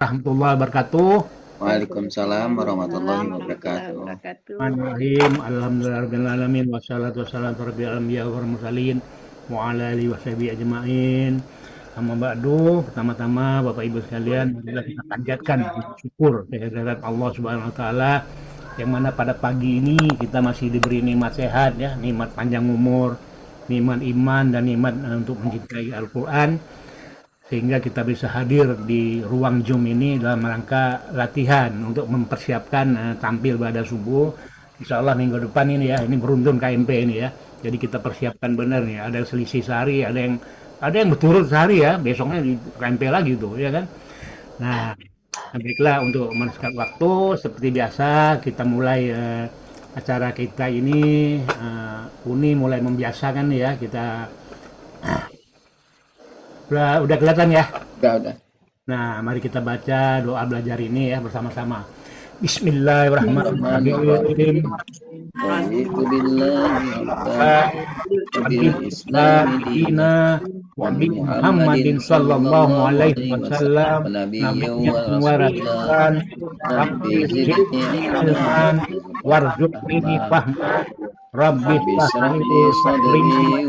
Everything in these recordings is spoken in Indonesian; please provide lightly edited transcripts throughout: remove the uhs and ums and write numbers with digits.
Warahmatullahi wabarakatuh. Waalaikumsalam warahmatullahi wabarakatuh. Bismillahirrahmanirrahim. Alhamdulillahirabbil alamin wassalatu wassalamu ala rabbil anbiya wal mursalin wa ala alihi washabihi ajmain. Amma ba'du, pertama-tama Bapak Ibu sekalian, marilah kita panjatkan syukur kehadirat Allah Subhanahu wa taala yang mana pada pagi ini kita masih diberi nikmat sehat ya, nikmat panjang umur, nikmat iman dan nikmat untuk mencintai Al-Qur'an sehingga kita bisa hadir di ruang Zoom ini dalam rangka latihan untuk mempersiapkan tampil pada subuh. Insya Allah minggu depan ini ya, ini beruntun KMP ini ya. Jadi kita persiapkan benar nih. Ada selisih sehari, ada yang berturut sehari ya. Besoknya di KMP lagi tuh, ya kan? Nah, baiklah untuk menyisihkan waktu seperti biasa kita mulai acara kita ini. Uni mulai membiasakan ya kita. Udah kelihatan ya. Udah. Nah, mari kita baca doa belajar ini ya bersama-sama. Bismillahirrahmanirrahim. Raditu billahi rabban wa bil islami dina Wa wa bi bi Muhammadin Muhammadin sallallahu sallallahu alaihi alaihi wasallam wasallam nabiyyan nabiyyan wa wa rasula. rasulan Rabbi rabbi zidni zidni ilma ilman warzuqni fahma. fahman rabbi Rabbi shrah israh li li sadri sadri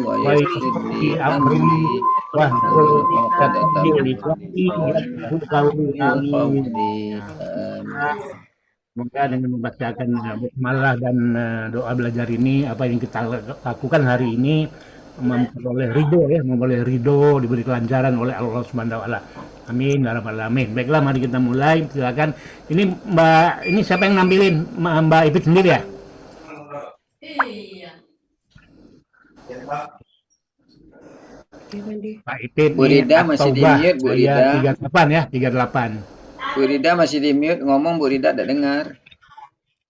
wa wa yassir yassir li li amri amri wahlul wahlul 'uqdatam uqdatam min min lisani lisani yafqahu qawli. yafqahu Amin. qawli. Nah, Amin. semoga dengan membacakan basmalah dan doa belajar ini, apa yang kita lakukan hari ini memperoleh ridho ya, memperoleh ridho, diberi kelancaran oleh Allah Subhanahu wa taala. Amin ya rabbal alamin. Baiklah, mari kita mulai. Silakan. Ini Mbak, ini siapa yang nampilin? Mbak Ipit sendiri ya? Mbak Ipit Bu nih Rida masih di At-Taubah mute, Bu ayat Rida. 38 ya, 38. Bu Rida masih di mute, ngomong Bu Rida tidak dengar.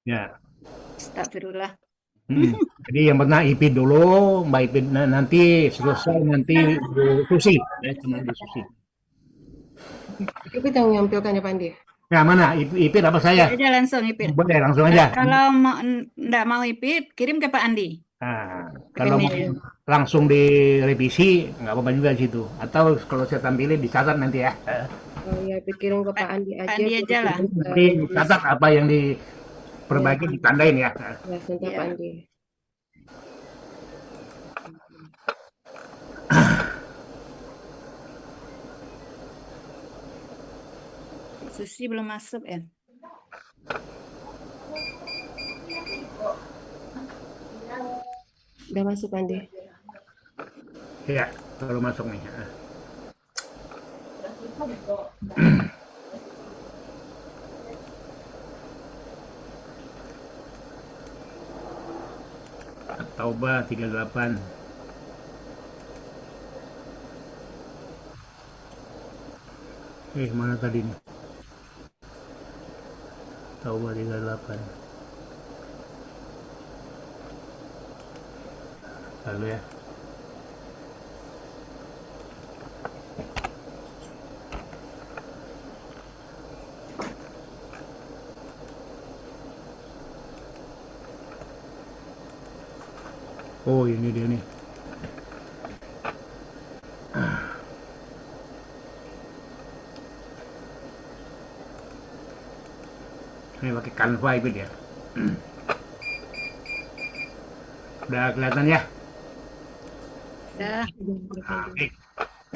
Ya. Astagfirullah. Jadi yang pernah Ipit dulu, Mbak Ipit nanti selesai nanti Bu Susi, ya cuma Bu Susi. Ipit yang menyampaikan ya Pandi. Nah, mana? Ipit apa saya? Aja langsung Ipit. Boleh langsung aja. Kalau nggak mau Ipit, kirim ke Pak Andi. Nah, kalau mau langsung direvisi nggak apa-apa juga di situ. Atau kalau saya tampilin dicatat nanti ya. Oh ya, Ipit kirim ke Pak Andi aja. Pak Andi aja lah. Nanti dicatat apa yang diperbaiki, ditandain ya. Ya, sebentar Pak Andi. Susi belum masuk ya? Udah masuk Pandi. Iya, baru masuk nih. At-Taubah 38. Mana tadi nih? Taubah 38. Lalu ya. Oh, ini dia nih. Ini pakai Canva itu dia. Udah kelihatan ya? Udah. Oke.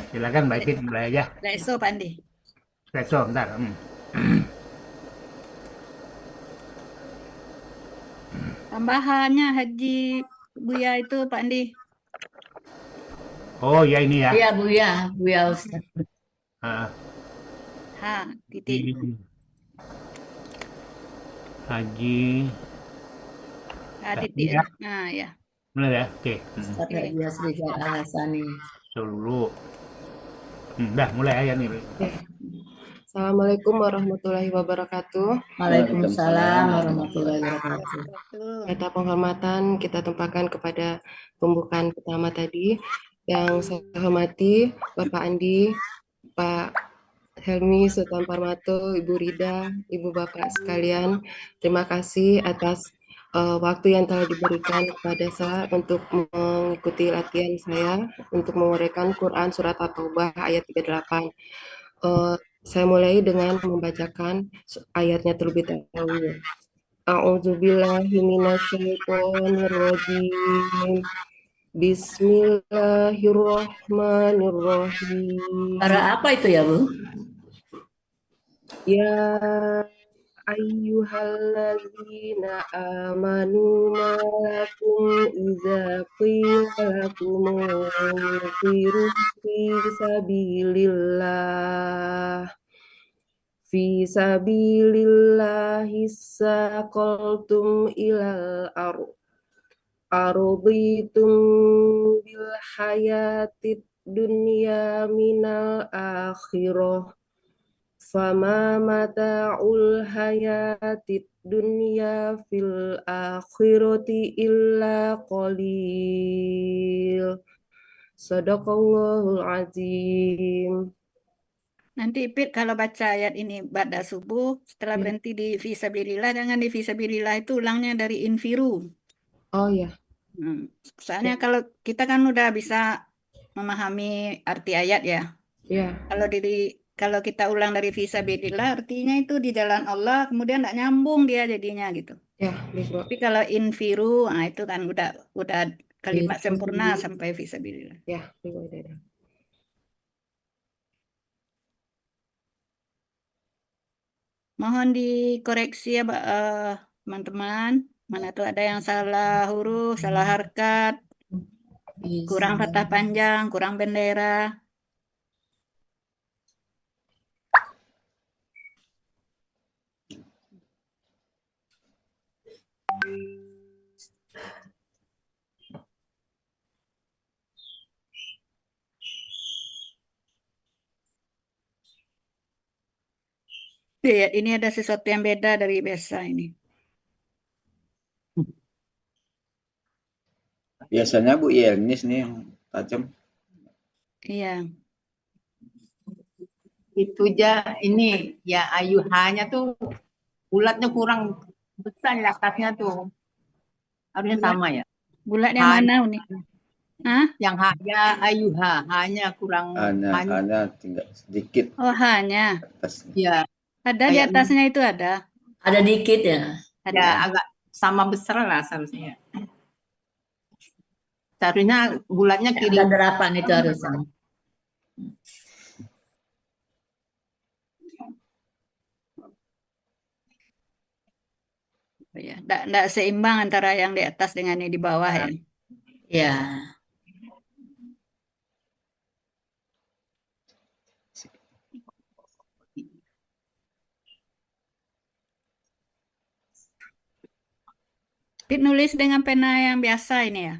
Silakan Mbak Ipit mulai aja. Leso Pak Andi. Leso, bentar. Tambahannya Haji Buya itu Pak Andi. Oh ya ini ya. Iya Buya Ustaz. Titik. Haji. Titik. Ya. Nah ya. Benar ya? Oke. Ustaz Bias Rizal Al-Hasani. Dulu. Udah mulai aja nih. Assalamualaikum warahmatullahi wabarakatuh. Waalaikumsalam warahmatullahi wabarakatuh. Kata penghormatan kita tumpahkan kepada pembukaan pertama tadi. Yang saya hormati Bapak Andi, Pak Helmi Sultan Parmato, Ibu Rida, Ibu Bapak sekalian. Terima kasih atas waktu yang telah diberikan kepada saya untuk mengikuti latihan saya untuk menguraikan Quran Surat At-Taubah ayat 38. Saya mulai dengan membacakan ayatnya terlebih dahulu. A'udzubillahi minasyaitonirrajim. Bismillahirrahmanirrahim. Suara apa itu ya, Bu? Ya ayyuhalladzina amanu malakum idza qila lakum unfiru fi sabilillahi saqaltum ilal arditum bil hayatid dunya minal akhirah fama mata'ul hayatid dunya fil akhirati illa qalil. Sadaqallahul azim. Nanti Ipit kalau baca ayat ini ba'da subuh, setelah Ya. berhenti di fisabilillah, jangan di fisabilillah itu ulangnya dari infiru. Oh ya, Soalnya kalau kita kan udah bisa memahami arti ayat ya. ya, Kalau kita ulang dari fisabilillah, artinya itu di jalan Allah, kemudian nggak nyambung dia jadinya gitu. ya, Ibu. Tapi kalau infiru, nah itu kan udah kalimat Fisabilillah. sempurna sampai fisabilillah. Ya, Ibu udah. Mohon dikoreksi ya, teman-teman. Mana tuh ada yang salah huruf, salah harkat, kurang fathah panjang, kurang bendera. Lihat, ini ada sesuatu yang beda dari biasa ini. Biasanya Bu Yelnis nih yang tajam. Iya. Itu aja ini ya ayuhanya tuh bulatnya kurang besar di atasnya tuh. Harusnya Bulat. sama ya. Bulat yang Hanya. mana nih? Hah? Yang hanya ayuha, hanya kurang Hanya tinggal sedikit Oh, hanya. atasnya. ya. Ada di Kayak atasnya itu ada. Ada dikit ya. Ada. Ya agak sama besar lah seharusnya. Seharusnya bulatnya kiri. Ada 8 itu harusnya. Ya, enggak seimbang antara yang di atas dengan yang di bawah ya. Ya. Pit nulis dengan pena yang biasa ini ya.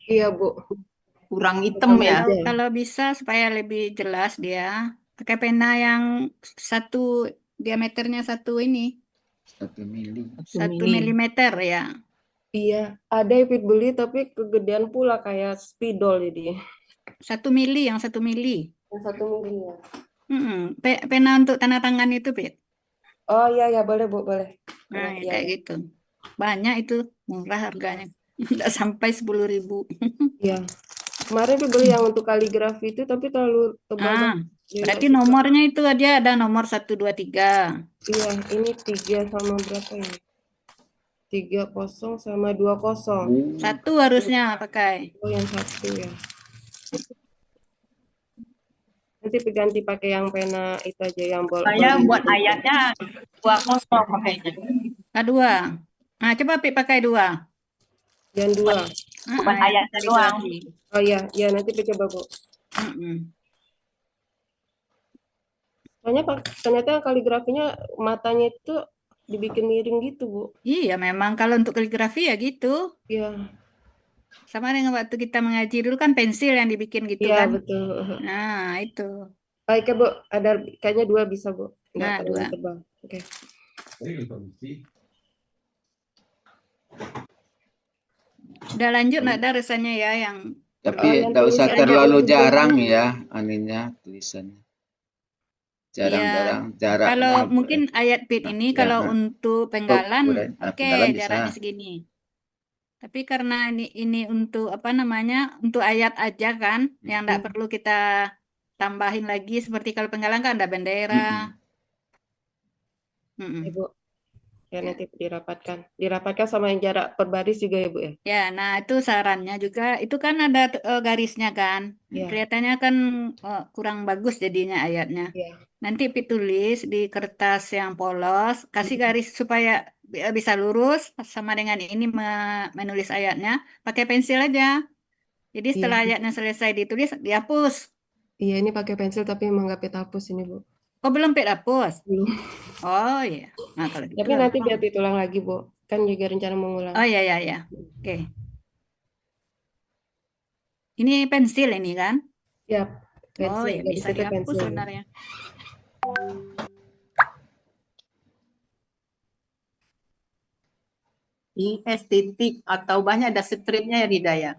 Iya, Bu. Kurang hitam ya. Kalau bisa supaya lebih jelas dia pakai pena yang satu diameternya satu ini. 1 mili. 1 milimeter ya. Iya, ada yang beli tapi kegedean pula kayak spidol jadi. 1 mili, yang 1 mili. Yang 1 mili ya. Pena untuk tanda tangan itu, Pit. Oh iya ya, boleh Bu, boleh. Nah, Iya, kayak iya. gitu. Banyak itu, murah harganya. Nggak sampai 10.000. Iya. Kemarin tuh beli yang untuk kaligrafi itu tapi terlalu tebal banget. Jadi Berarti nggak suka. nomornya itu dia ada nomor 1, 2, 3. Iya, ini 3 sama berapa ini? 30 sama 20. 1 harusnya pakai. Oh, yang 1 ya. Nanti ganti pakai yang pena itu aja yang Saya buat ayatnya 20 pakainya. A2. Nah, coba Pit pakai 2. Yang 2. Buat ayatnya doang. Oh iya, ya nanti coba Bu. Soalnya ternyata kaligrafinya matanya itu dibikin miring gitu, Bu. Iya, memang kalau untuk kaligrafi ya gitu. Iya. Sama dengan waktu kita mengaji dulu kan pensil yang dibikin gitu Iya, kan. betul. Nah, itu. Baik ya, Bu. Ada kayaknya 2 bisa, Bu. Nggak Nah, terlalu 2. tebal. Oke. Udah lanjut nggak ada rasanya ya yang Tapi yang tidak usah tulisannya terlalu itu jarang bukan. ya aninya tulisannya. Jarang-jarang jaraknya. kalau mungkin ayat Pit ini Ya, kalau untuk penggalan oke, penggalan bisa. jaraknya segini. Tapi karena ini untuk apa namanya? Untuk ayat aja kan yang nggak perlu kita tambahin lagi seperti kalau penggalan kan ada bendera, Mm-mm. Bu. Ya, nanti dirapatkan sama yang jarak per baris juga ya Bu ya. Ya, nah itu sarannya juga, itu kan ada garisnya kan. Ya, Kelihatannya kan kurang bagus jadinya ayatnya. ya. Nanti tulis di kertas yang polos, kasih garis supaya bisa lurus sama dengan ini menulis ayatnya, pakai pensil aja. Jadi Iya, setelah ayatnya selesai ditulis, dihapus. iya ini pakai pensil tapi emang nggak hapus ini Bu. Oh, belum hapus? Belum. Oh iya. Nah, kalau gitu. Tapi nanti biar ditulang lagi Bu. Kan juga rencana mengulang. Oh iya, iya, iya. Oke. Ini pensil ini kan? Ya, Oh pensil. ya, Garis bisa itu dihapus pensil. sebenarnya. IS titik atau banyak ada stripnya ya Ridaya.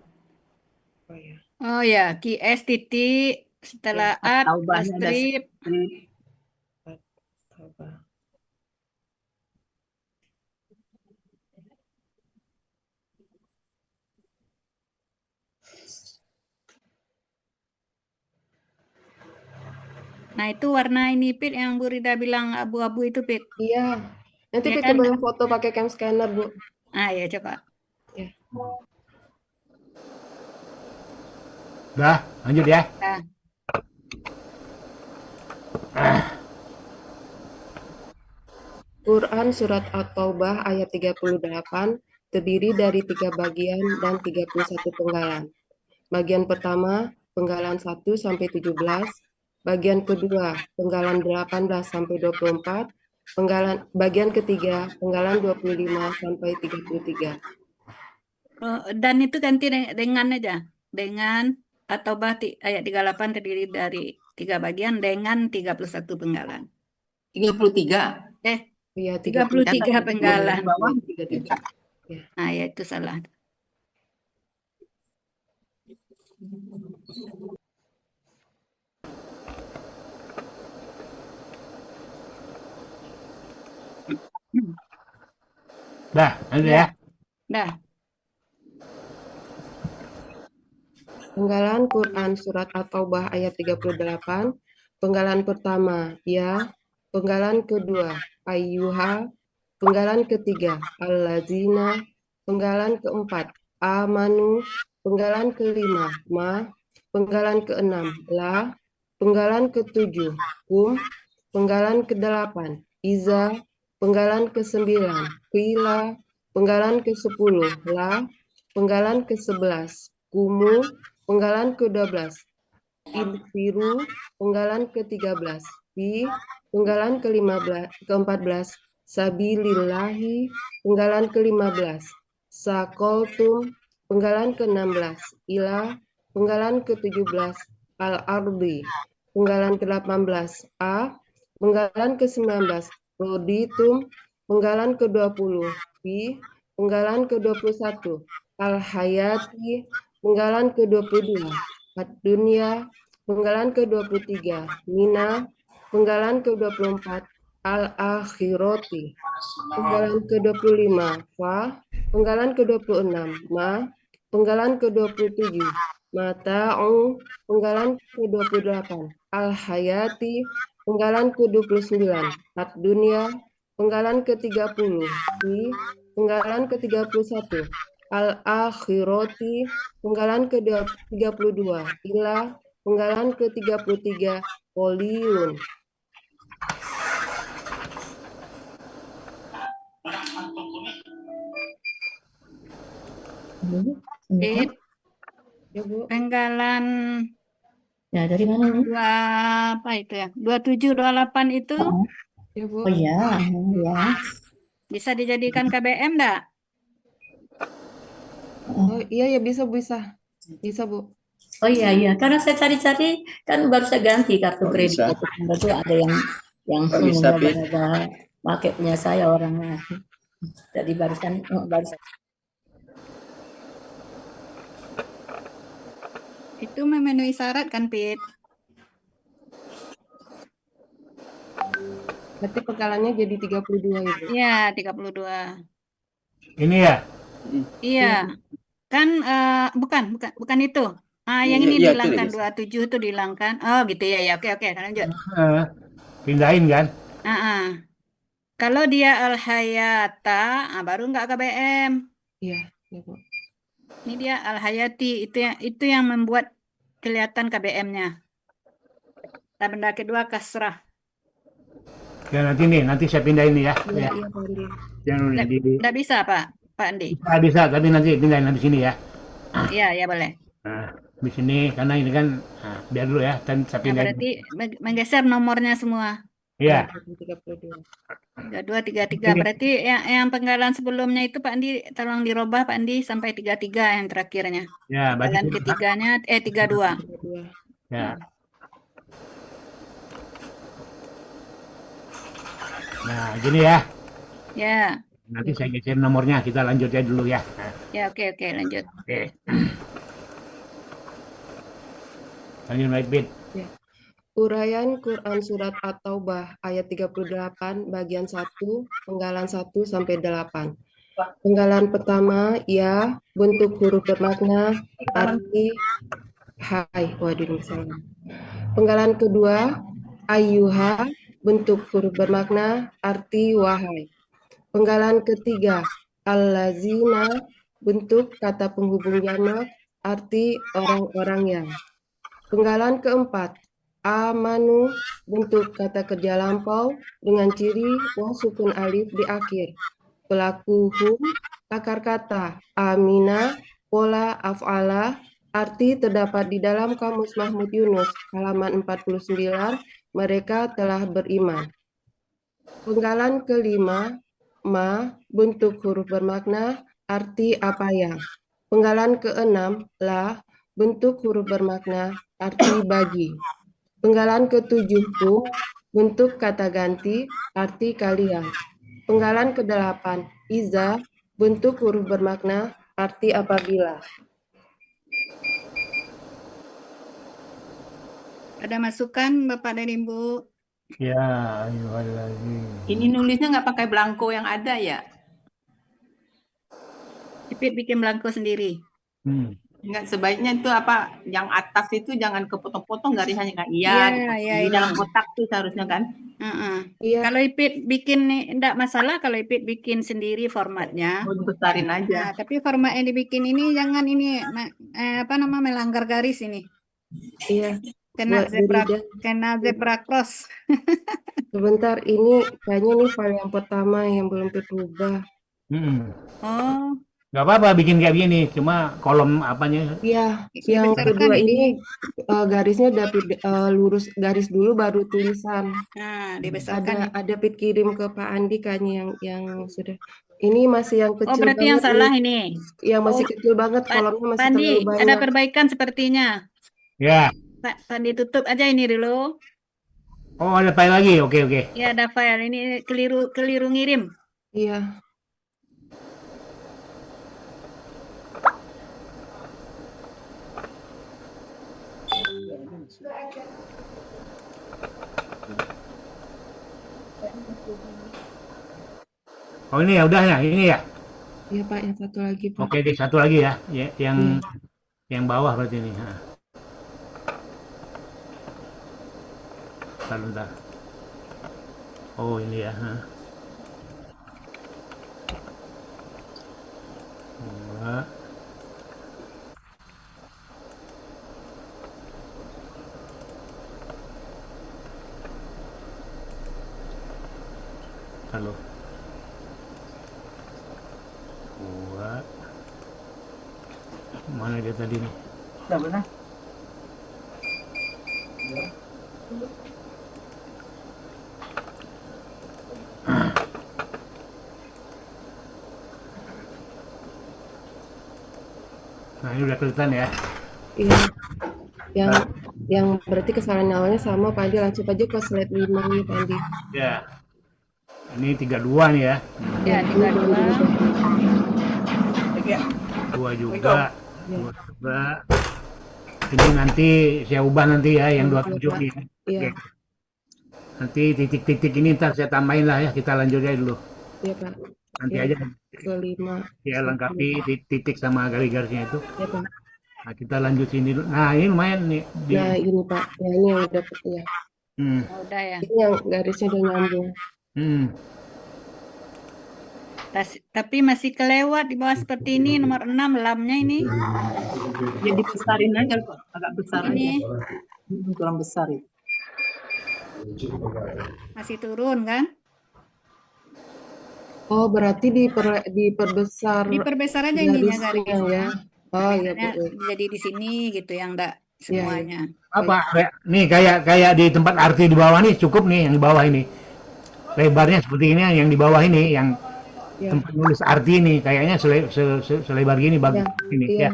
Oh ya. Oh ya, QS titik setelah Atau banyak ada strip. strip. Apa? Nah, itu warna ini Pit yang Bu Rida bilang abu-abu itu Pit. Iya. Nanti Iya Pit kan? coba yang foto pakai cam scanner Bu. Ah ya, coba. Ya. Dah, lanjut ya. Nah, Quran Surat At-Taubah ayat 38 terdiri dari 3 bagian dan 31 penggalan. Bagian pertama, penggalan 1 sampai 17, bagian kedua, penggalan 18 sampai 24, bagian ketiga, penggalan 25 sampai 33. dan itu ganti dengan aja. Dengan atau ayat 38 terdiri dari 3 bagian dengan 31 penggalan. 33. Iya, 33 penggalan. Di bawah 33. Nah, ya itu salah. Dah, lanjut ya. Dah. Penggalan Quran Surat At-Taubah ayat 38, penggalan pertama, ya, penggalan kedua, ayyuha, penggalan ketiga, allazina, penggalan keempat, amanu, penggalan kelima, ma, penggalan keenam, la, penggalan ketujuh, kum, penggalan kedelapan, iza, penggalan kesembilan, qila, penggalan ke-10, la, penggalan ke-11, kumu, penggalan ke-12, idfiru, penggalan ke-13, fi, penggalan ke-14, sabilillahi, penggalan ke-15, sakoltum, penggalan ke-16, ila, penggalan ke-17, al-ardi, penggalan ke-18, a, penggalan ke-19, roditum, penggalan ke-20, fi, penggalan ke-21, al-hayati, penggalan ke-22, ad-dunya, penggalan ke-23, mina, penggalan ke-24, al-akhirati, penggalan ke-25, fa, penggalan ke-26, ma, penggalan ke-27, mata'u, penggalan ke-28, al-hayati, penggalan ke-29, ad-dunya, penggalan ke-30, fi, penggalan ke-31, al-akhirati, penggalan ke-32, ila, penggalan ke-33, qoliyun. Pit, Ya Bu, penggalan Ya, dari mana ini? apa itu ya? 27, 28 itu ya Bu. Oh ya, ya. bisa dijadikan KBM enggak? Oh iya ya bisa Bu. Oh iya, iya. Karena saya cari-cari kan baru saya ganti kartu Kok kredit. bisa? Itu ada yang Kok bisa, Pit? nyoba-nyoba pakai punya saya orangnya. Jadi barusan Itu memenuhi syarat kan, Pit? Berarti penggalannya jadi 32 ya Bu. Iya, 32. Ini ya. Iya. Kan bukan itu. Yang Iya, ini iya, itu dihilangkan, bisa. 27 itu dihilangkan. Oh, gitu ya. Ya, oke, lanjut. Pindahin kan. Ah, ah. Kalau dia Al-Hayata, baru nggak KBM. Iya, ya, Bu. Ini dia Al-Hayati, itu yang membuat kelihatan KBM-nya. Nah, benda kedua kasrah. Ya nanti saya pindah ini ya. Iya, Ya, iya, Pak Andi. yang Nggak bisa, Pak Andi? bisa, tapi nanti pindahin nanti sini ya. Iya, ya boleh. Nah, di sini karena ini kan biar dulu ya, dan saya Nah, pindahin. berarti menggeser nomornya semua. Iya. 32. 32, 33. Berarti yang penggalan sebelumnya itu Pak Andi tolong dirubah Pak Andi sampai 33 yang terakhirnya. Ya, berarti Penggalan ketiganya 32. 32. ya. Nah, gini ya. Ya, Nanti saya geser nomornya, kita lanjut ya dulu ya. Nah, ya oke lanjut. oke. Lanjut naik bit. Ya. Uraian Quran Surat At-Taubah ayat 38 bagian 1 penggalan 1 sampai 8. Penggalan pertama ya, bentuk huruf bermakna arti hai. Waduh, salah. Penggalan kedua ayyuha, bentuk huruf bermakna arti wahai. Penggalan ketiga allazina, bentuk kata penghubung jamak arti orang-orang yang. Penggalan keempat amanu, bentuk kata kerja lampau dengan ciri waw sukun alif di akhir. Pelaku hum, akar kata amina, pola af'ala, arti terdapat di dalam Kamus Mahmud Yunus halaman 49, mereka telah beriman. Penggalan kelima ma, bentuk huruf bermakna arti apa yang. Penggalan keenam la, bentuk huruf bermakna arti bagi. Penggalan ketujuh kum, bentuk kata ganti arti kalian. Penggalan kedelapan iza, bentuk huruf bermakna arti apabila. Ada masukan Bapak dan Ibu? Ya, ayyuhallazina. Ini nulisnya nggak pakai belangko yang ada ya? Ipit bikin belangko sendiri. Nggak, sebaiknya itu apa yang atas itu jangan kepotong-potong garisnya nggak Iya, di dalam kotak tuh seharusnya kan. Iya. Kalau Ipit bikin enggak masalah kalau Ipit bikin sendiri formatnya. Besarin aja. Nah, tapi format yang dibikin ini jangan ini melanggar garis ini. Iya. Kena Buat Burida. zebra cross. Sebentar, ini kayaknya nih file yang pertama yang belum terubah. Oh, Gak apa-apa bikin kayak gini, cuma kolom apanya. Iya, yang dibesarkan kedua ini garisnya dapat lurus garis dulu baru tulisan. nah dibesarkan. Ada Pit kirim ke Pak Andi kayaknya yang sudah. Ini masih yang kecil Oh, berarti yang banget salah nih. ini. Yang masih kecil banget, kolomnya masih Pandi, terlalu ada banyak. perbaikan sepertinya. Ya. Pak Pandi tutup aja ini dulu. Oh, ada file lagi. Oke. Ya, ada file ini keliru ngirim. Iya. Oh, ini ya udah ya, ini ya. Iya Pak, yang satu lagi Pak. Oke, satu lagi ya, yang bawah berarti ini. Bentar. Oh, ini ya. Dua. Halo. Dua. Mana dia tadi nih? Udah benar. Nah, ini udah kelihatan ya. Iya. Yang berarti kesalahan awalnya sama Pak Andi, langsung aja ke slide 5 nih Pak Andi. Ya. Ini 32 nih ya. Ya, 32. Dua juga. Dua juga. Ini nanti saya ubah nanti ya yang 27 nih. Iya. Oke. Nanti titik-titik ini ntar saya tambahin lah ya. Kita lanjut aja dulu. Iya Pak. Nanti Ya, aja kelima. ya lengkapi titik sama garis-garisnya itu. Ya Pak. Nah, kita lanjut sini dulu. Nah, ini lumayan nih. Nah ini Pak, ya ini yang udah ya. Oh, udah ya. Ini yang garisnya udah nyambung. Tapi masih kelewat di bawah seperti ini, nomor 6 lamnya ini. Ya dibesarin aja, Pak. Agak besar aja. Ini Kurang besar itu. masih turun kan? Oh, berarti diperbesar Diperbesar aja ininya garisnya ya. garisnya. Oh, ya, Misalnya Bu. jadi di sini gitu yang enggak Ya, ya. semuanya. Apa? Nih kayak di tempat arti di bawah nih cukup nih yang di bawah ini. Lebarnya seperti ini yang di bawah ini yang Ya, tempat nulis arti ini kayaknya selebar gini ya, ini iya. ya.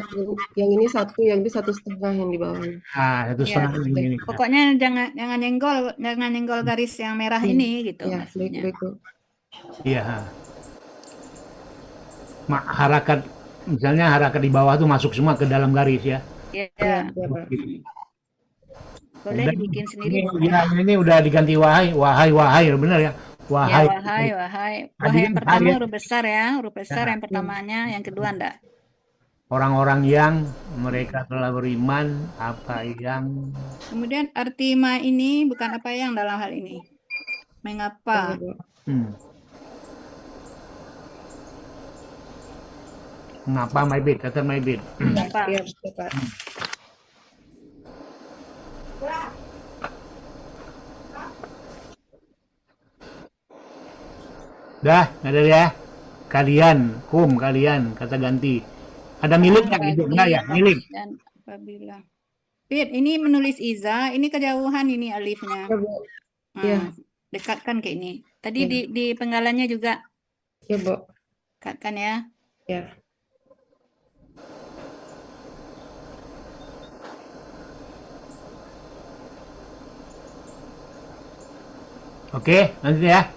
Yang ini satu, yang ini 1,5 yang di bawahnya. Satu Ya, setengah ini. pokoknya jangan nyenggol garis yang merah ini gitu Ya, baik, maksudnya. baik, Bu. Iya. Harakat misalnya harakat di bawah tuh masuk semua ke dalam garis ya. Ya, Ya, ya, Pak. boleh Dan dibikin sendiri ini, boleh. ya, ini udah diganti wahai, benar ya. Ya, Wahai. wahai. Tadi Wahai yang kan pertama ya. huruf besar ya, huruf besar yang pertamanya, yang kedua enggak. Orang-orang yang mereka telah beriman apa yang Kemudian arti ma ini bukan apa yang dalam hal ini. Mengapa? Ya, Bu. Mengapa Maibit? Kata Maibit. Mengapa? Ya, ya, Pak. Dah, ada ya. Kalian, kalian, kata ganti. Ada milik nggak itu? Enggak ya, milik. Dan apabila. Fit, ini menulis Iza, ini kejauhan ini alifnya. Ya, Bu. Nah, Ya. dekatkan ke ini. Tadi Ya. di penggalannya juga Ya, Bu. dekatkan ya. Ya. Oke, nanti ya.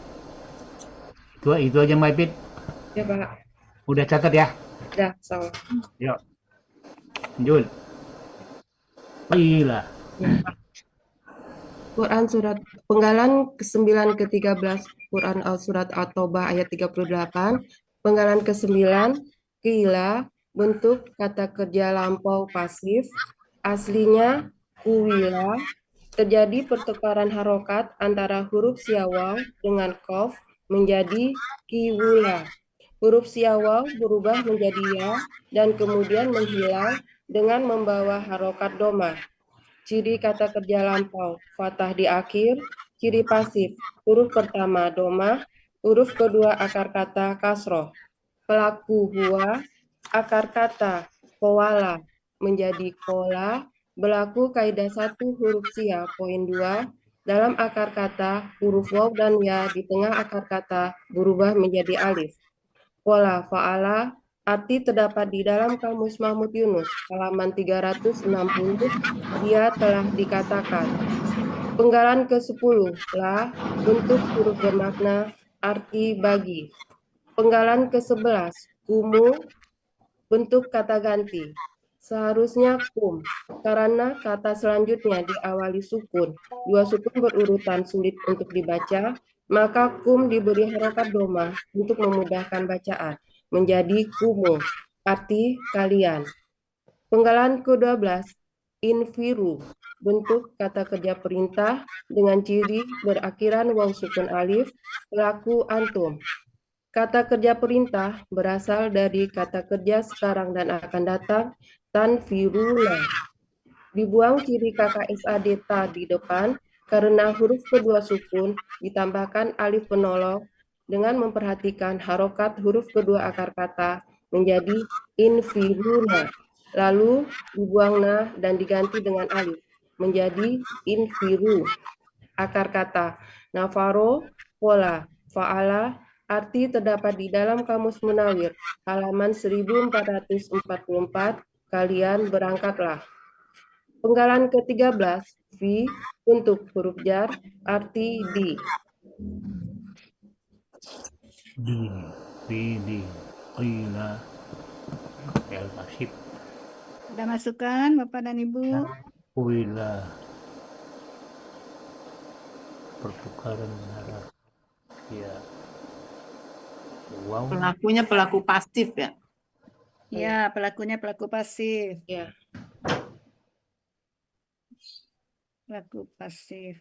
Itu aja Maibit. Ya, Pak. Udah catat ya. Dah, so. Yuk. Lanjut. Gila. Quran surat penggalan ke-9 ke-13 Quran surat At-Taubah ayat 38, penggalan ke-9 qila bentuk kata kerja lampau pasif, aslinya kuwila, terjadi pertukaran harokat antara huruf siawaw dengan qaf menjadi kiwula. Huruf siawaw berubah menjadi ya dan kemudian menghilang dengan membawa harokat domah. Ciri kata kerja lampau, fathah di akhir. Ciri pasif, huruf pertama domah, huruf kedua akar kata kasroh. Pelaku huwa, akar kata kowala menjadi kola, berlaku kaidah 1 huruf sia, poin 2, dalam akar kata huruf waw dan ya di tengah akar kata berubah menjadi alif. Kola fa'ala arti terdapat di dalam Kamus Mahmud Yunus, halaman 360, dia telah dikatakan. Penggalan ke-10, la, bentuk huruf bermakna, arti bagi. Penggalan ke-11, kumu, bentuk kata ganti. Seharusnya kum, karena kata selanjutnya diawali sukun. Dua sukun berurutan sulit untuk dibaca, maka kum diberi harokat domah untuk memudahkan bacaan. Menjadi kumu, arti kalian. Penggalan ke-12, infiru, bentuk kata kerja perintah dengan ciri berakhiran waw sukun alif, pelaku antum. Kata kerja perintah berasal dari kata kerja sekarang dan akan datang, tanfiruna. Dibuang ciri KKSAD ta di depan karena huruf kedua sukun ditambahkan alif penolong dengan memperhatikan harokat huruf kedua akar kata menjadi infiruna. Lalu dibuang na dan diganti dengan alif menjadi infiru. Akar kata nafaro, pola, fa'ala, arti terdapat di dalam Kamus Munawir, halaman 1444, kalian berangkatlah. Penggalan ke-13, fi, untuk huruf jar, arti di. Di, qila, el pasif, Ada masukan Bapak dan Ibu? kuila, pertukaran harap, ya, wow, Pelakunya pelaku pasif ya. Ya, pelakunya pelaku pasif. Ya. Pelaku pasif.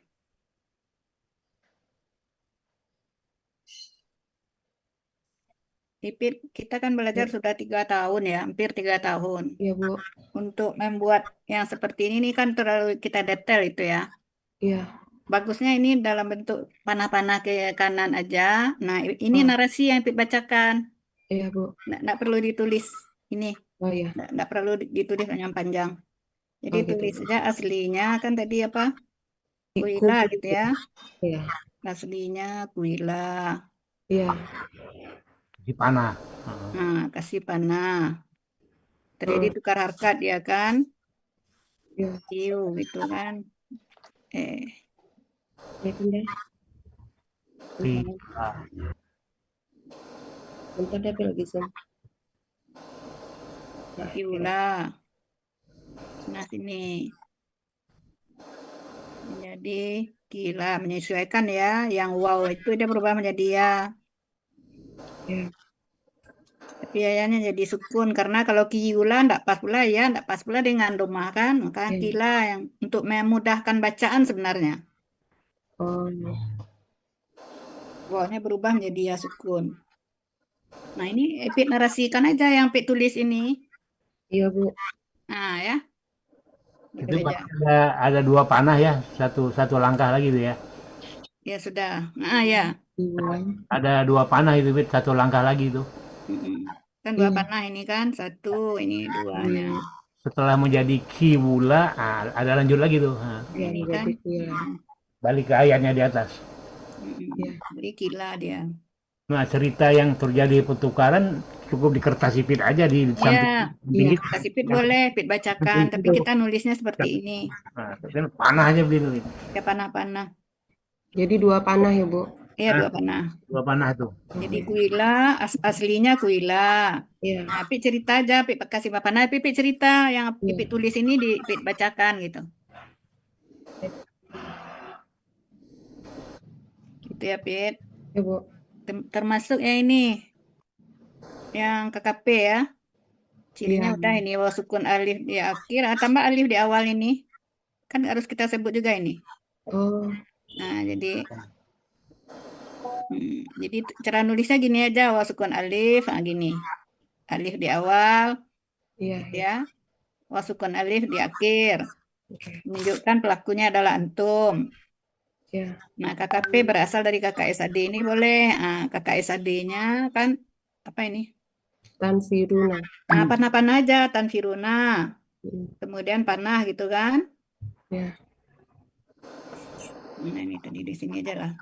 Ipit, kita kan belajar sudah 3 tahun ya, hampir 3 tahun. Iya, Bu. Untuk membuat yang seperti ini kan terlalu kita detail itu ya. Iya. Bagusnya ini dalam bentuk panah-panah ke kanan aja. Nah, ini narasi yang Ipit bacakan. Iya, Bu. Nggak perlu ditulis ini. Oh iya. Nggak perlu ditulis yang panjang. Jadi Oh, gitu. tulis saja aslinya kan tadi apa? Iku. Kuila gitu ya. Iya. Aslinya kuila. Iya. Di panah. Nah, kasih panah. Terjadi tukar harkat ya kan? Iya. Iu gitu kan. Ya, pindah. Kila. Bentar deh, lagi zoom. Iula. Nah, sini. Jadi gila menyesuaikan ya. Yang wow itu dia berubah menjadi ya. Ya. Tapi ayahnya jadi sukun karena kalau kiula enggak pas pula ya, enggak pas pula dengan domah kan. Maka kila yang untuk memudahkan bacaan sebenarnya. Oh. Wawnya berubah menjadi ya sukun. Nah, ini Ipit narasikan aja yang Ipit tulis ini. Iya, Bu. Nah, ya. Itu ada 2 panah ya, satu langkah lagi tuh ya. Ya sudah. Nah, ya. Ada 2 panah itu, Bit, 1 langkah lagi itu. Kan 2 panah ini kan, 1, ini 2-nya. Setelah menjadi kiwula, ada lanjut lagi tuh. Ini kan. Balik ke ayatnya di atas. Jadi gila dia. Nah, cerita yang terjadi pertukaran cukup di kertas Ipit aja di samping. Iya, kertas Ipit boleh, Ipit bacakan, tapi kita nulisnya seperti ini. Nah, panah aja beli. Ya panah-panah. Jadi 2 panah ya, Bu? Iya, 2 panah. 2 panah tuh. Jadi kuila, aslinya kuila. Iya. Nah, Ipit cerita aja, Ipit kasih panah, Ipit cerita yang Ipit tulis ini di Ipit bacakan gitu. Gitu ya, Pit. Ya, Bu. Termasuk ya ini yang KKP ya. Cirinya udah ini sukun alif di akhir, tambah alif di awal ini. Kan harus kita sebut juga ini. Oh. Nah, jadi cara nulisnya gini aja, sukun alif, gini. Alif di awal. Iya. Ya. Sukun alif di akhir. Menunjukkan pelakunya adalah antum. Ya. Nah, KKP berasal dari KKSAD ini boleh. KKSAD-nya kan apa ini? Tanfiruna. Nah, panah-panah aja, tanfiruna. Kemudian panah gitu kan? Ya. Nah, ini tadi di sini aja lah.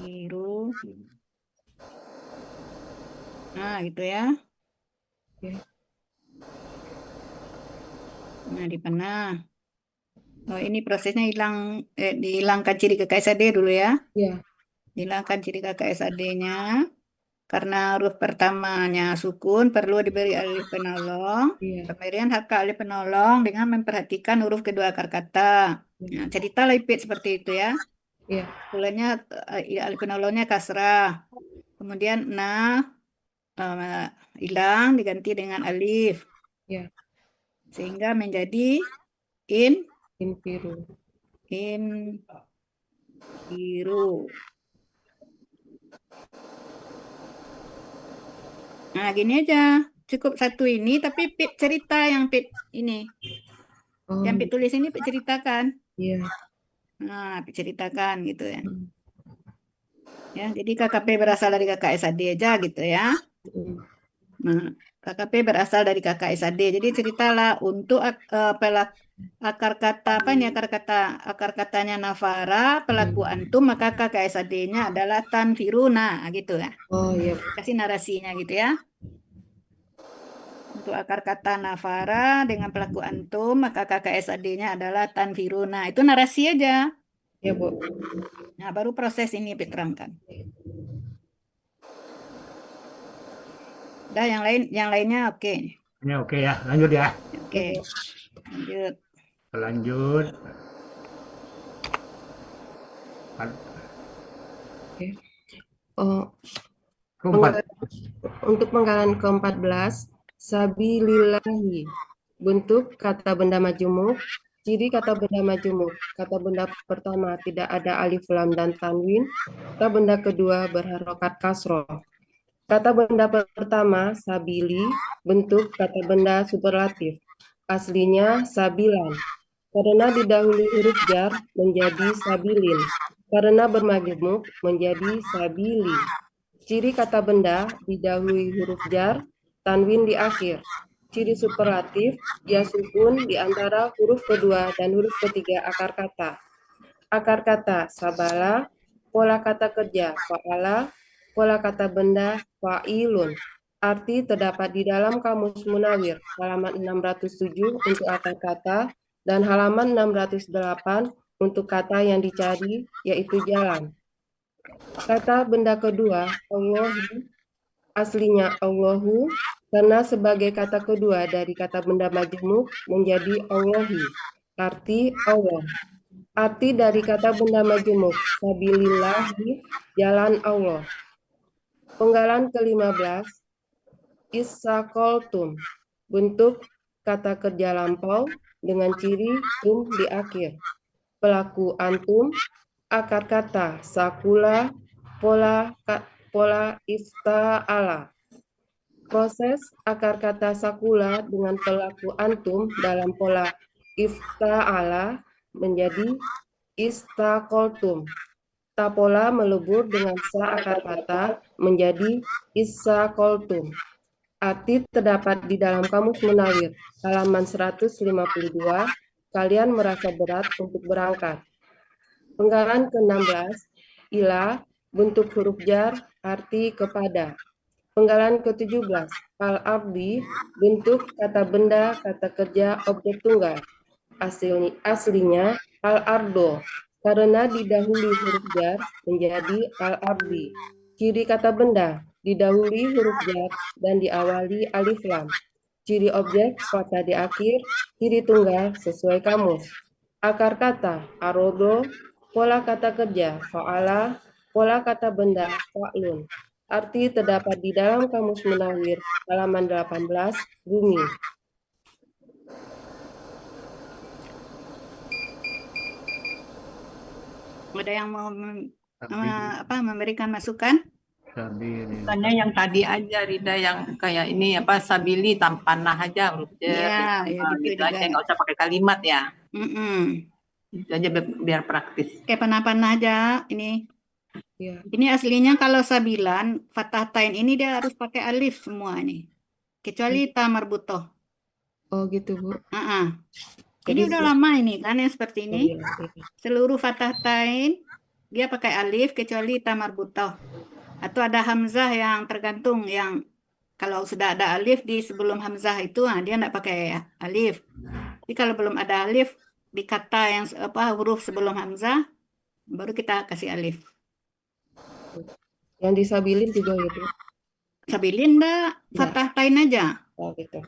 Biru. Nah, gitu ya. Ya. Nah, di panah. Oh, ini prosesnya dihilangkan ciri KKSAD dulu ya. Iya. Hilangkan ciri KKSAD-nya. Karena huruf pertamanya sukun, perlu diberi alif penolong. Iya. Pemberian hak alif penolong dengan memperhatikan huruf kedua akar kata. Nah, cerita Ipit seperti itu ya. Iya. Mulanya alif penolongnya kasrah. Kemudian hilang diganti dengan alif. Iya. Sehingga menjadi Infiru. Biru. Nah, gini aja. Cukup 1 ini, tapi Pit cerita yang Pit ini. Yang Pit tulis ini Pit ceritakan. Iya. Nah, Pit ceritakan gitu ya. Ya, jadi KKP berasal dari KKSAD aja gitu ya. Nah, KKP berasal dari KKSAD. Jadi ceritalah untuk akar katanya Nafara, pelaku antum, maka KKSAD-nya adalah tanfiruna gitu ya. Oh iya. Kasih narasinya gitu ya. Untuk akar kata Nafara dengan pelaku antum, maka KKSAD-nya adalah tanfiruna. Itu narasi aja. Ya, Bu. Nah, baru proses ini diterangkan. Udah yang lainnya oke. Ya, oke ya, lanjut ya. Oke. Lanjut. Oke. Oh. Keempat. Untuk penggalan ke-14, sabilillahi. Bentuk kata benda majemuk Ciri kata benda majemuk. Kata benda pertama tidak ada alif lam dan tanwin. Kata benda kedua berharokat kasroh. Kata benda pertama sabili, bentuk kata benda superlatif. Aslinya sabilan. Karena didahului huruf jar menjadi sabilin. Karena bermajemuk menjadi sabili. Ciri kata benda didahului huruf jar, tanwin di akhir. Ciri superlatif, ya sukun di antara huruf kedua dan huruf ketiga akar kata. Akar kata sabala, pola kata kerja fa'ala, pola kata benda fa'ilun. Arti terdapat di dalam Kamus Munawir, halaman 607 untuk akar kata dan halaman 608 untuk kata yang dicari, yaitu jalan. Kata benda kedua, Allahu, aslinya Allahu, karena sebagai kata kedua dari kata benda majemuk menjadi Allahi, arti Allah. Arti dari kata benda majemuk, sabilillahi, jalan Allah. Penggalan ke-15, issakoltum, bentuk kata kerja lampau dengan ciri tum di akhir. Pelaku antum, akar kata sakula, pola ifta'ala. Proses akar kata sakula dengan pelaku antum dalam pola ifta'ala menjadi istakoltum. Tapola melebur dengan sa akar kata menjadi issakoltum. Arti terdapat di dalam Kamus Munawir, halaman 152. Kalian merasa berat untuk berangkat. Penggalan ke-16, ila, bentuk huruf jar, arti kepada. Penggalan ke-17, al-ardi, bentuk kata benda, kata kerja, objek tunggal. Aslinya al-ardo, karena didahului huruf jar menjadi al-ardi. Ciri kata benda, didahului huruf jar dan diawali alif lam. Ciri objek, fathah di akhir, ciri tunggal sesuai kamus. Akar kata, arodo, pola kata kerja, fa'ala, pola kata benda, fa'lun. Arti terdapat di dalam Kamus Munawir, halaman 18, bumi. Ada yang mau memberikan masukan? Sabili. Tanya yang tadi aja Rida yang kayak ini apa sabili tanpa aja huruf jar. Ya, gitu Gitu aja juga. nggak usah pakai kalimat ya. Mm-mm. Itu aja biar praktis. Kayak panah-panah aja ini. Ya. Ini aslinya kalau sabilan, fathah tain ini dia harus pakai alif semua nih. Kecuali ta marbutoh. Oh gitu, Bu. Ini Jadi udah lama ini kan yang seperti ini. iya. Seluruh fathah tain dia pakai alif kecuali ta marbutoh. Atau ada hamzah yang tergantung yang kalau sudah ada alif di sebelum hamzah itu dia enggak pakai alif. Jadi kalau belum ada alif di kata yang huruf sebelum hamzah baru kita kasih alif. Yang disabilin juga gitu. Sabilin enggak, fathah tain aja. Oh gitu.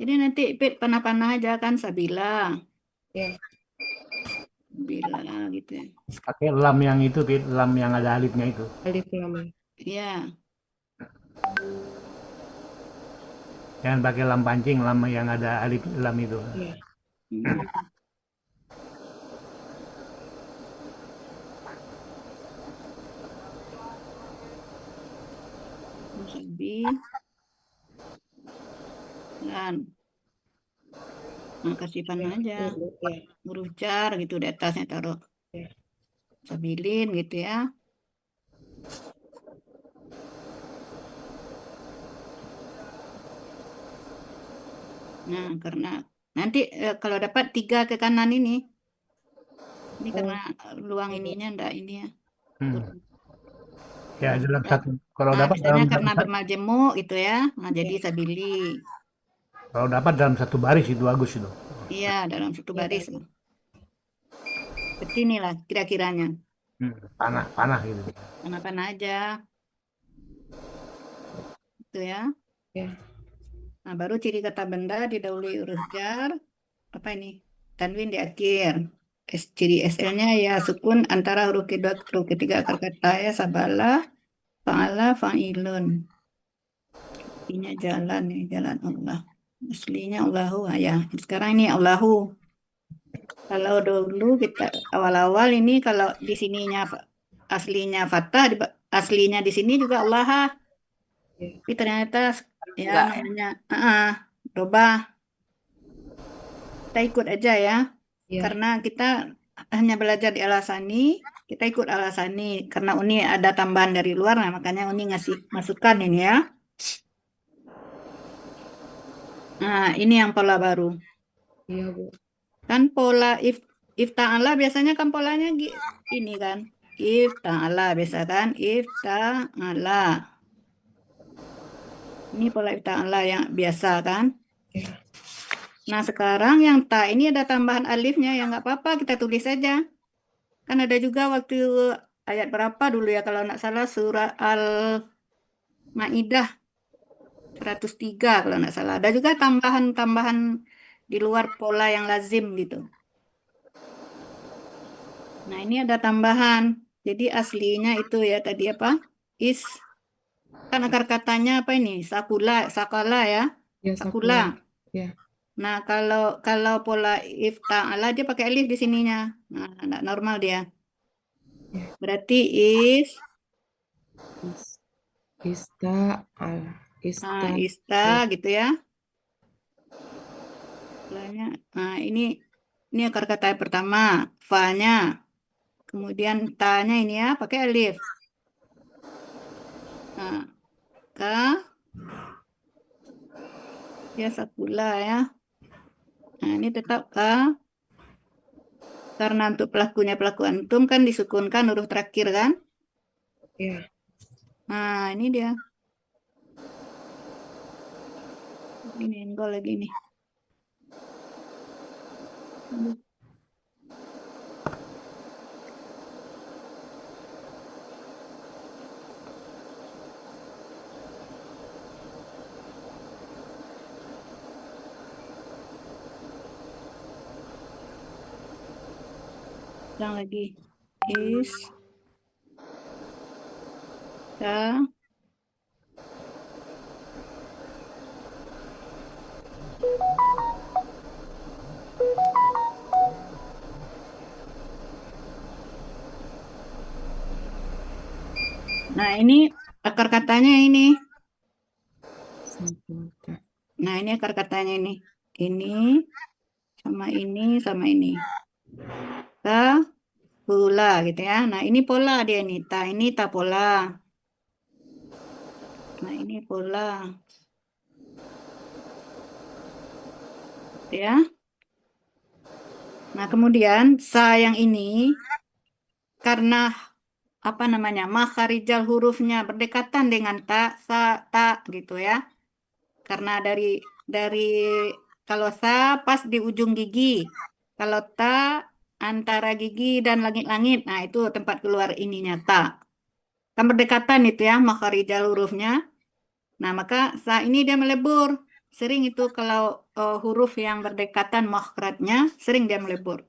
Jadi nanti panah-panah aja kan sabila. Ya. Sabila gitu ya. Pakai lam yang itu, lam yang ada alifnya itu. Alif lam. Iya. Jangan pakai lam pancing, lam yang ada alif lam itu. Iya. Sabi. Dan kasih panah aja. Huruf jar gitu di atasnya taruh. Sabilin gitu ya. Nah, karena nanti kalau dapat 3 ke kanan ini karena luang ininya enggak ini ya. Ya dalam satu. Kalau dapat misalnya dalam karena bermajemuk gitu ya. Nah, jadi sabili. Kalau dapat dalam satu baris itu bagus itu. Iya, dalam satu baris. Seperti inilah kira-kiranya. Panah gitu. Panah-panah aja. Itu ya. Nah, baru ciri kata benda didahului huruf jar. Apa ini? Tanwin di akhir. Ciri SL-nya ya sukun antara huruf kedua huruf ketiga akar kata ya sabala, fa'ala, fa'ilun. Artinya jalan nih, jalan Allah. Aslinya Allahu ya. Sekarang ini Allahu. Kalau dulu kita awal-awal ini kalau di sininya aslinya Fatah, aslinya di sini juga Allah. Ya. Tapi ternyata ya Enggak ya. namanya robah. Kita ikut aja ya. Ya. Karena kita hanya belajar di Al-Asani, kita ikut Al-Asani. Karena Uni ada tambahan dari luar, nah makanya Uni ngasih masukan ini ya. Nah, ini yang pola baru. Iya, Bu. Kan pola if ta'ala biasanya kan polanya ini kan. If ta'ala biasa kan. If ta'ala. Ini pola if ta'ala yang biasa kan. Ya. Nah, sekarang yang ta ini ada tambahan alifnya, ya nggak apa-apa, kita tulis saja. Kan ada juga waktu ayat berapa dulu ya, kalau nggak salah surah Al-Ma'idah 103 kalau nggak salah. Ada juga tambahan-tambahan di luar pola yang lazim gitu. Nah, ini ada tambahan. Jadi aslinya itu ya tadi apa? Is. Kan akar katanya apa ini? Sakala ya. Ya, Sakula. Ya. Nah, kalau pola if ta'ala dia pakai alif di sininya. Nah, enggak normal dia. Ya. Berarti is Ista al ista gitu ya. Nah, ini akar kata yang pertama, fa-nya. Kemudian ta-nya ini ya pakai alif. Nah, ka ya sakula ya. Nah, ini tetap ka. Karena untuk pelaku antum kan disukunkan huruf terakhir kan? Ya. Nah, ini dia. Ini enggol lagi nih. Ulang lagi. Is ta Nah, ini akar katanya ini. Nah, ini akar katanya ini. Ini sama ini sama ini. Ta pula gitu ya. Nah, ini pola dia ini. Ini ta pola. Nah, ini pola. Ya. Nah, kemudian sa yang ini karena apa namanya? Makharijal hurufnya berdekatan dengan ta, sa, ta gitu ya. Karena dari kalau sa pas di ujung gigi. Kalau ta antara gigi dan langit-langit. Nah, itu tempat keluar ininya ta. Kan berdekatan itu ya makharijal hurufnya. Nah, maka sa ini dia melebur. Sering itu kalau huruf yang berdekatan makhrajnya sering dia melebur.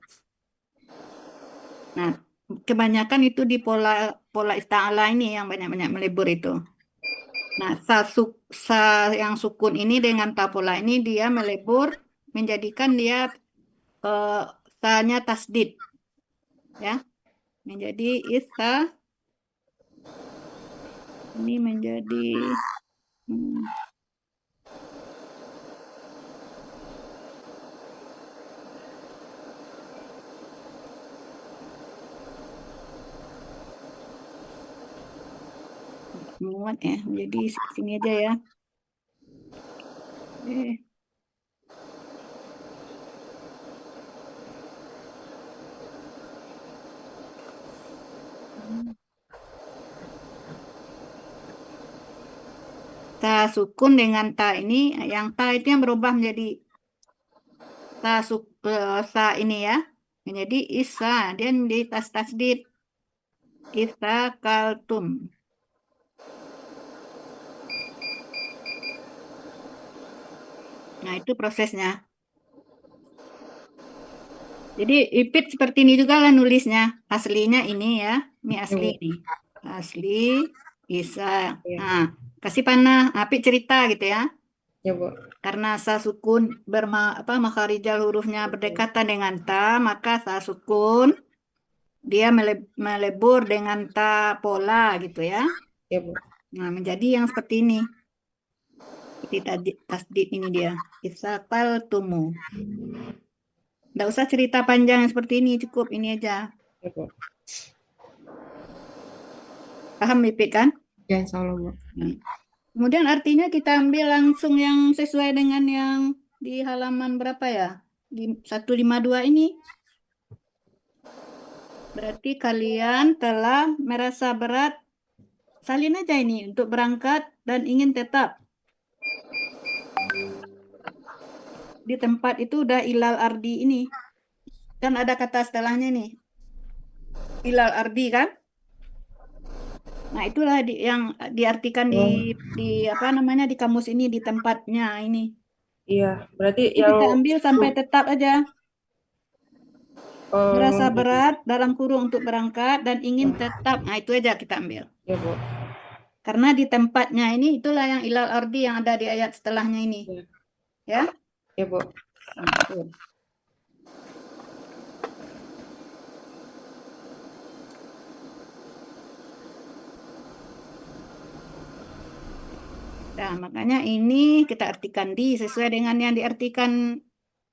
Nah, kebanyakan itu di pola ista'ala ini yang banyak-banyak melebur itu. Nah, sa yang sukun ini dengan ta pola ini dia melebur menjadikan dia sa-nya tasdid. Ya. Menjadi isa ini menjadi muat ya, jadi sini aja ya. Ta sukun dengan ta ini, yang ta itu yang berubah menjadi sa ini ya, menjadi isa, dia menjadi tasdid. Isa kaltum. Nah, itu prosesnya. Jadi ipit seperti ini juga lah nulisnya. Aslinya ini ya. Ini asli nih. Asli, isa. Nah, kasih panah. Apit cerita gitu ya. Ya, Bu. Karena sa sukun makharijal hurufnya berdekatan dengan ta, maka sa sukun dia melebur dengan ta pola gitu ya. Ya, Bu. Nah, menjadi yang seperti ini. Seperti tadi tasdid ini dia. Isakal tumu. Nggak usah cerita panjang seperti ini, cukup ini aja. Ya, Bu. Paham Ipit kan? Ya, insya Allah, Bu. Kemudian artinya kita ambil langsung yang sesuai dengan yang di halaman berapa ya? Di 152 ini. Berarti kalian telah merasa berat. Salin aja ini untuk berangkat dan ingin tetap. Di tempat itu udah ilal ardi ini. Kan ada kata setelahnya nih. Ilal ardi kan? Nah, itulah yang diartikan di apa namanya di kamus ini, di tempatnya ini. Iya, berarti Jadi yang kita ambil sampai tetap aja. Merasa gitu. berat dalam kurung untuk berangkat dan ingin tetap. Nah, itu aja kita ambil. Ya, Bu. Karena di tempatnya ini itulah yang ilal ardi yang ada di ayat setelahnya ini. Ya? Ya, Bu. Nah, itu. Nah, makanya ini kita artikan di sesuai dengan yang diartikan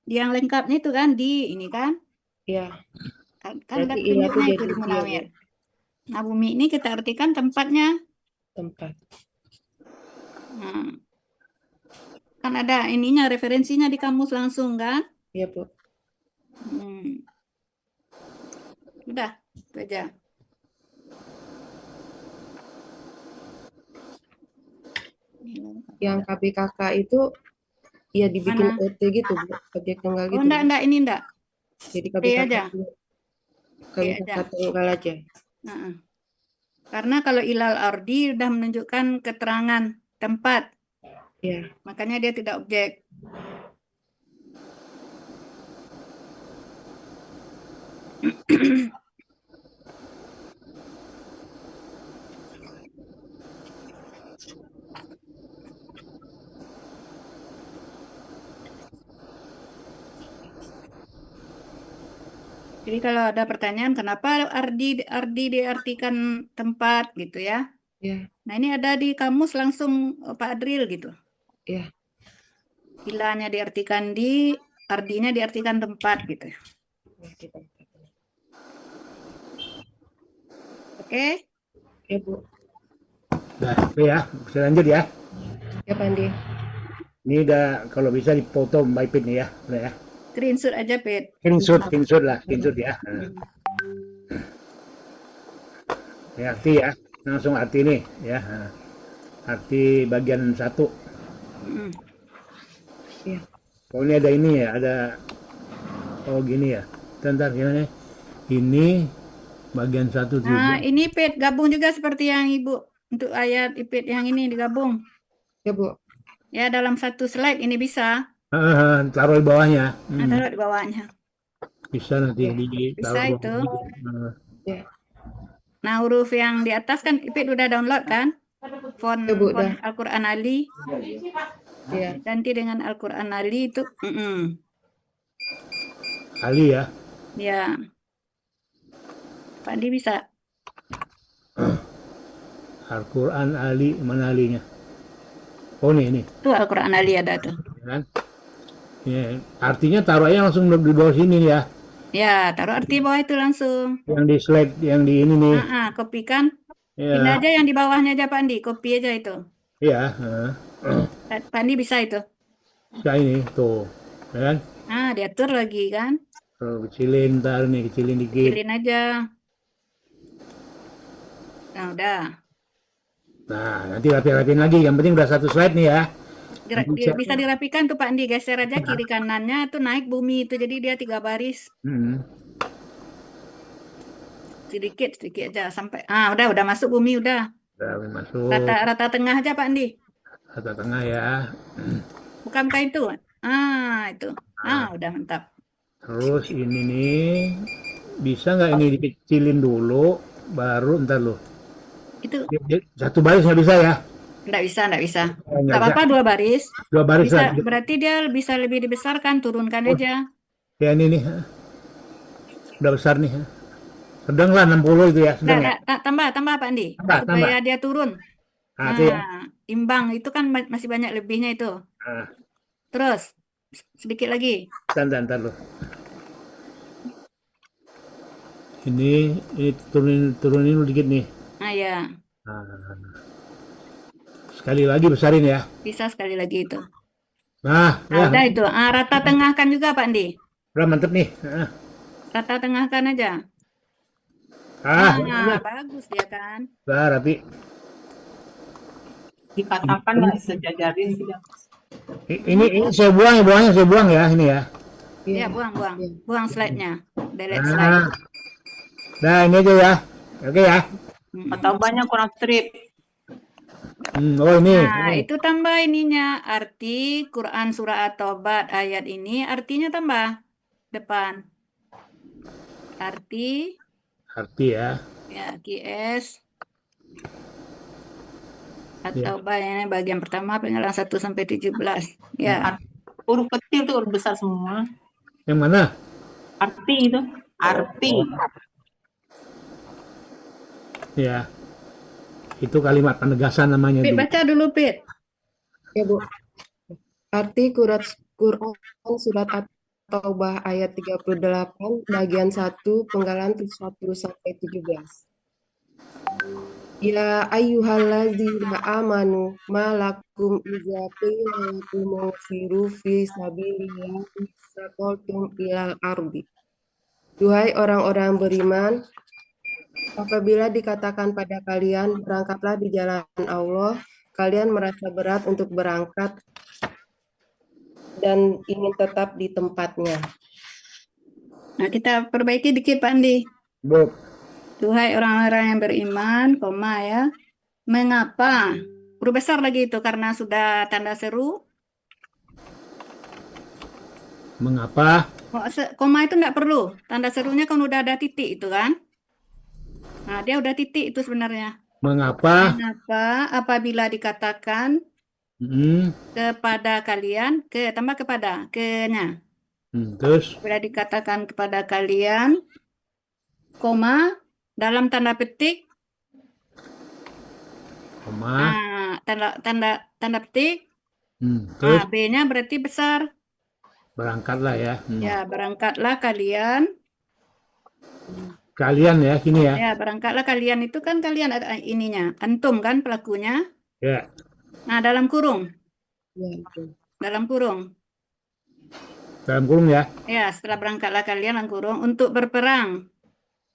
yang lengkapnya itu kan di ini kan. Iya, Kan ada berarti ilah itu petunjuknya itu jadi di dia, Bu. Munawir. Nah, bumi ini kita artikan tempatnya. Tempat. Nah, kan ada ininya referensinya di kamus langsung kan. Iya, Bu. Udah, itu aja. Yang KBKK itu ya dibikin Mana? OT gitu, Bu. Objek tunggal Oh, gitu. enggak, ini enggak. Jadi P KBKK aja. KBKK aja. tunggal aja. Nah, karena kalau ilal ardi sudah menunjukkan keterangan tempat, Iya. makanya dia tidak objek. Jadi kalau ada pertanyaan kenapa ardi diartikan tempat gitu ya. Iya. Nah, ini ada di kamus langsung Pak Adril gitu. Iya. Ilahnya diartikan di, ardinya diartikan tempat gitu. Oke? Ya, Bu. Nah, oke ya, bisa lanjut ya. Ya, Pak Andi. Ini udah kalau bisa dipoto Mbak Ipit nih ya, udah ya. Screenshot aja, Pit. Screenshot lah, screenshot ya. Ini arti ya, langsung arti nih ya. Nah, arti bagian 1. Iya. Oh ini ada ini ya, ada oh gini ya. Bentar gimana? Ini bagian 1 juga. Nah, ini Pit gabung juga seperti yang Ibu untuk ayat Ipit yang ini digabung. Ya, Bu. Ya, dalam satu slide ini bisa. Taruh di bawahnya. Nah, taruh di bawahnya. Bisa nanti Bisa taruh itu. Ya. Nah, huruf yang di atas kan Ipit udah download kan? Font, Ya, Bu, font udah. Al-Quran Ali. Iya. Ganti dengan Al-Quran Ali itu. Ali ya. Ya. Pak Andi bisa. Al-Quran Ali, mana alinya? Oh ini. Tuh Al-Quran Ali ada tuh. Kan? Ya, artinya taruhnya langsung di bawah sini ya. Ya, taruh arti bawah itu langsung. Yang di slide, yang di ini nih. Kopikan. Ya. Pindah aja yang di bawahnya aja Pak Andi. Kopi aja itu. Iya. Pak Andi bisa itu. Bisa ini, tuh. Ya kan? Diatur lagi kan. Kalau kecilin, ntar nih, kecilin dikit. Kecilin aja. Nah, udah. Nah, nanti rapi-rapiin lagi. Yang penting udah 1 slide nih ya. Bisa dirapikan tuh Pak Andi. Geser aja kiri kanannya tuh naik bumi itu. Jadi dia 3 baris. Sedikit aja sampai. Udah masuk bumi udah. Udah masuk. Rata tengah aja Pak Andi. Rata tengah ya. Bukankah itu? Itu. Udah mantap. Terus ini nih, bisa nggak ini dikecilin dulu, baru ntar lo. Itu. 1 baris nggak bisa ya? Nggak bisa, nggak bisa. Nggak Nggak bisa. apa-apa 2 baris. 2 baris Bisa, lah. berarti dia bisa lebih dibesarkan, turunkan Oh, aja. ya ini nih. Udah besar nih. Sedang lah 60 itu ya, sedang ya. Tambah Pak Andi, Tambah, tambah. supaya dia turun. Nah, itu ya. Nah, imbang itu kan masih banyak lebihnya itu. Nah, Terus sedikit lagi. ntar loh. Ini turunin dulu dikit nih. Nah ya, Nah, sekali lagi besarin ya. bisa sekali lagi itu. Nah, Nah, ya. udah itu. Rata tengahkan juga Pak Andi. Udah mantep nih. Nah, Rata tengahkan aja. udah Bagus dia kan. rapi. Dikatakan nggak sejajarin tidak. Ini saya buang ya, buangnya saya buang ya ini ya. Ya, buang. Iya. Buang slide-nya. Delete slide. Nah, nah ini aja ya. Oke ya. Atau banyak kurang strip. Oh ini. Nah, itu tambah ininya. Arti Quran Surah At-Taubah ayat ini artinya tambah depan. Arti ya. ya QS At-Taubah ini bagian pertama penjelasan 1 sampai 17. Ya. Huruf kecil tuh huruf besar semua. Yang mana? Arti itu. Arti. Ya. Itu kalimat penegasan namanya Pit, itu. baca dulu, Pit. Ya, Bu. Arti Quran Surat At-Taubah ayat 38 bagian 1 penggalan 1 sampai 17. Ya ayyuhalladzina amanu ma lakum idza qila lakum infiru fi sabilillahi saqaltum ilal ardi. Duhai orang-orang beriman, apabila dikatakan pada kalian berangkatlah di jalan Allah, kalian merasa berat untuk berangkat dan ingin tetap di tempatnya. Nah, kita perbaiki dikit, Pak Andi. Bu. Duhai orang-orang yang beriman, koma ya. Mengapa? Huruf besar lagi itu karena sudah tanda seru. Mengapa? Koma itu enggak perlu. Tanda serunya kan udah ada titik itu kan. Nah, dia udah titik itu sebenarnya. Mengapa? Mengapa apabila dikatakan kepada kalian, tambah kepada, ke-nya. Terus? Apabila dikatakan kepada kalian, koma, dalam tanda petik, Koma. tanda petik, Terus? B-nya berarti besar. Berangkatlah ya. Ya, berangkatlah kalian. Kalian ya, sini ya. Ya, berangkatlah kalian itu kan kalian ada ininya. Antum kan pelakunya. Ya. Nah, dalam kurung. Ya, betul. Dalam kurung. Dalam kurung ya. Ya, setelah berangkatlah kalian dalam kurung untuk berperang.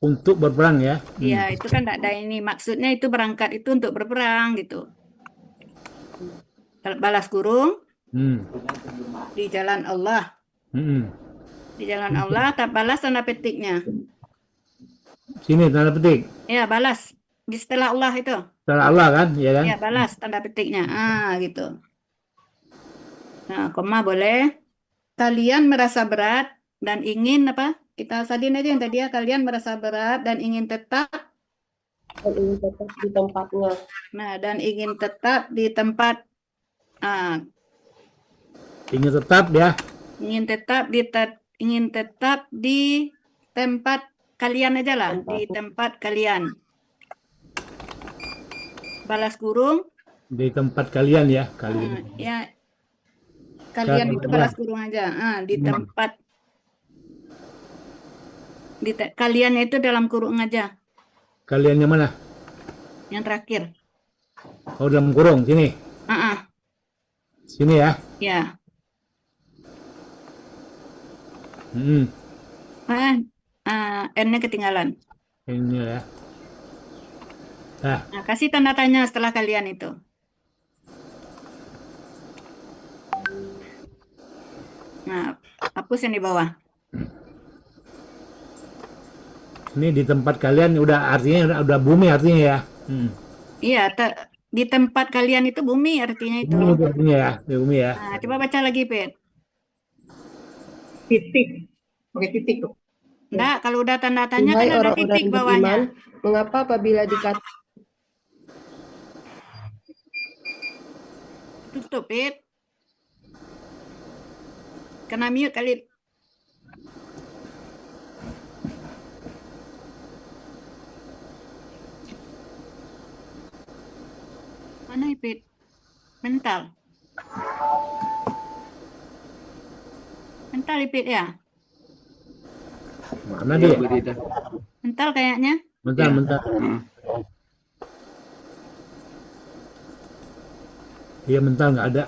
Untuk berperang ya. Ya, itu kan tidak ada ini. Maksudnya itu berangkat itu untuk berperang gitu. Balas kurung. Di jalan Allah. Di jalan Allah, tak balas tanda petiknya. Sini tanda petik. Ya, balas. Di setelah Allah itu. Setelah Allah kan, ya kan? Ya, balas tanda petiknya. Gitu. Nah, koma boleh. Kalian merasa berat dan ingin apa? Kita salin aja yang tadi ya. Kalian merasa berat dan ingin tetap. Dan ingin tetap di tempatnya. Nah, dan ingin tetap di tempat. Ingin tetap ya. Ingin tetap di tempat kalian aja lah. Di tempat kalian. Balas kurung. Di tempat kalian ya. Kalian. Ya. Kalian itu balas kurung aja. Di tempat. Kalian itu dalam kurung aja. Kalian yang mana? Yang terakhir. Oh, dalam kurung. Sini. Sini ya. Ya. N-nya ketinggalan. Ini ya. Nah, kasih tanda tanya setelah kalian itu. Nah, hapus yang di bawah. Ini di tempat kalian udah artinya udah bumi artinya ya. Iya, di tempat kalian itu bumi artinya itu. Bumi itu artinya ya, di bumi ya. Nah, coba baca lagi, Pet. Titik. Oke, titik tuh. Enggak, kalau udah tanda tanya Duhai kan ada orang-orang titik bawahnya. beriman, mengapa apabila dikatakan Tutup, Pit. Kena mute kali. Mana Ipit? Mental. Mental Ipit ya? Mana Iya, dia? Bu Rida. Mental kayaknya. Bentar, Iya. bentar. Dia mental nggak ada.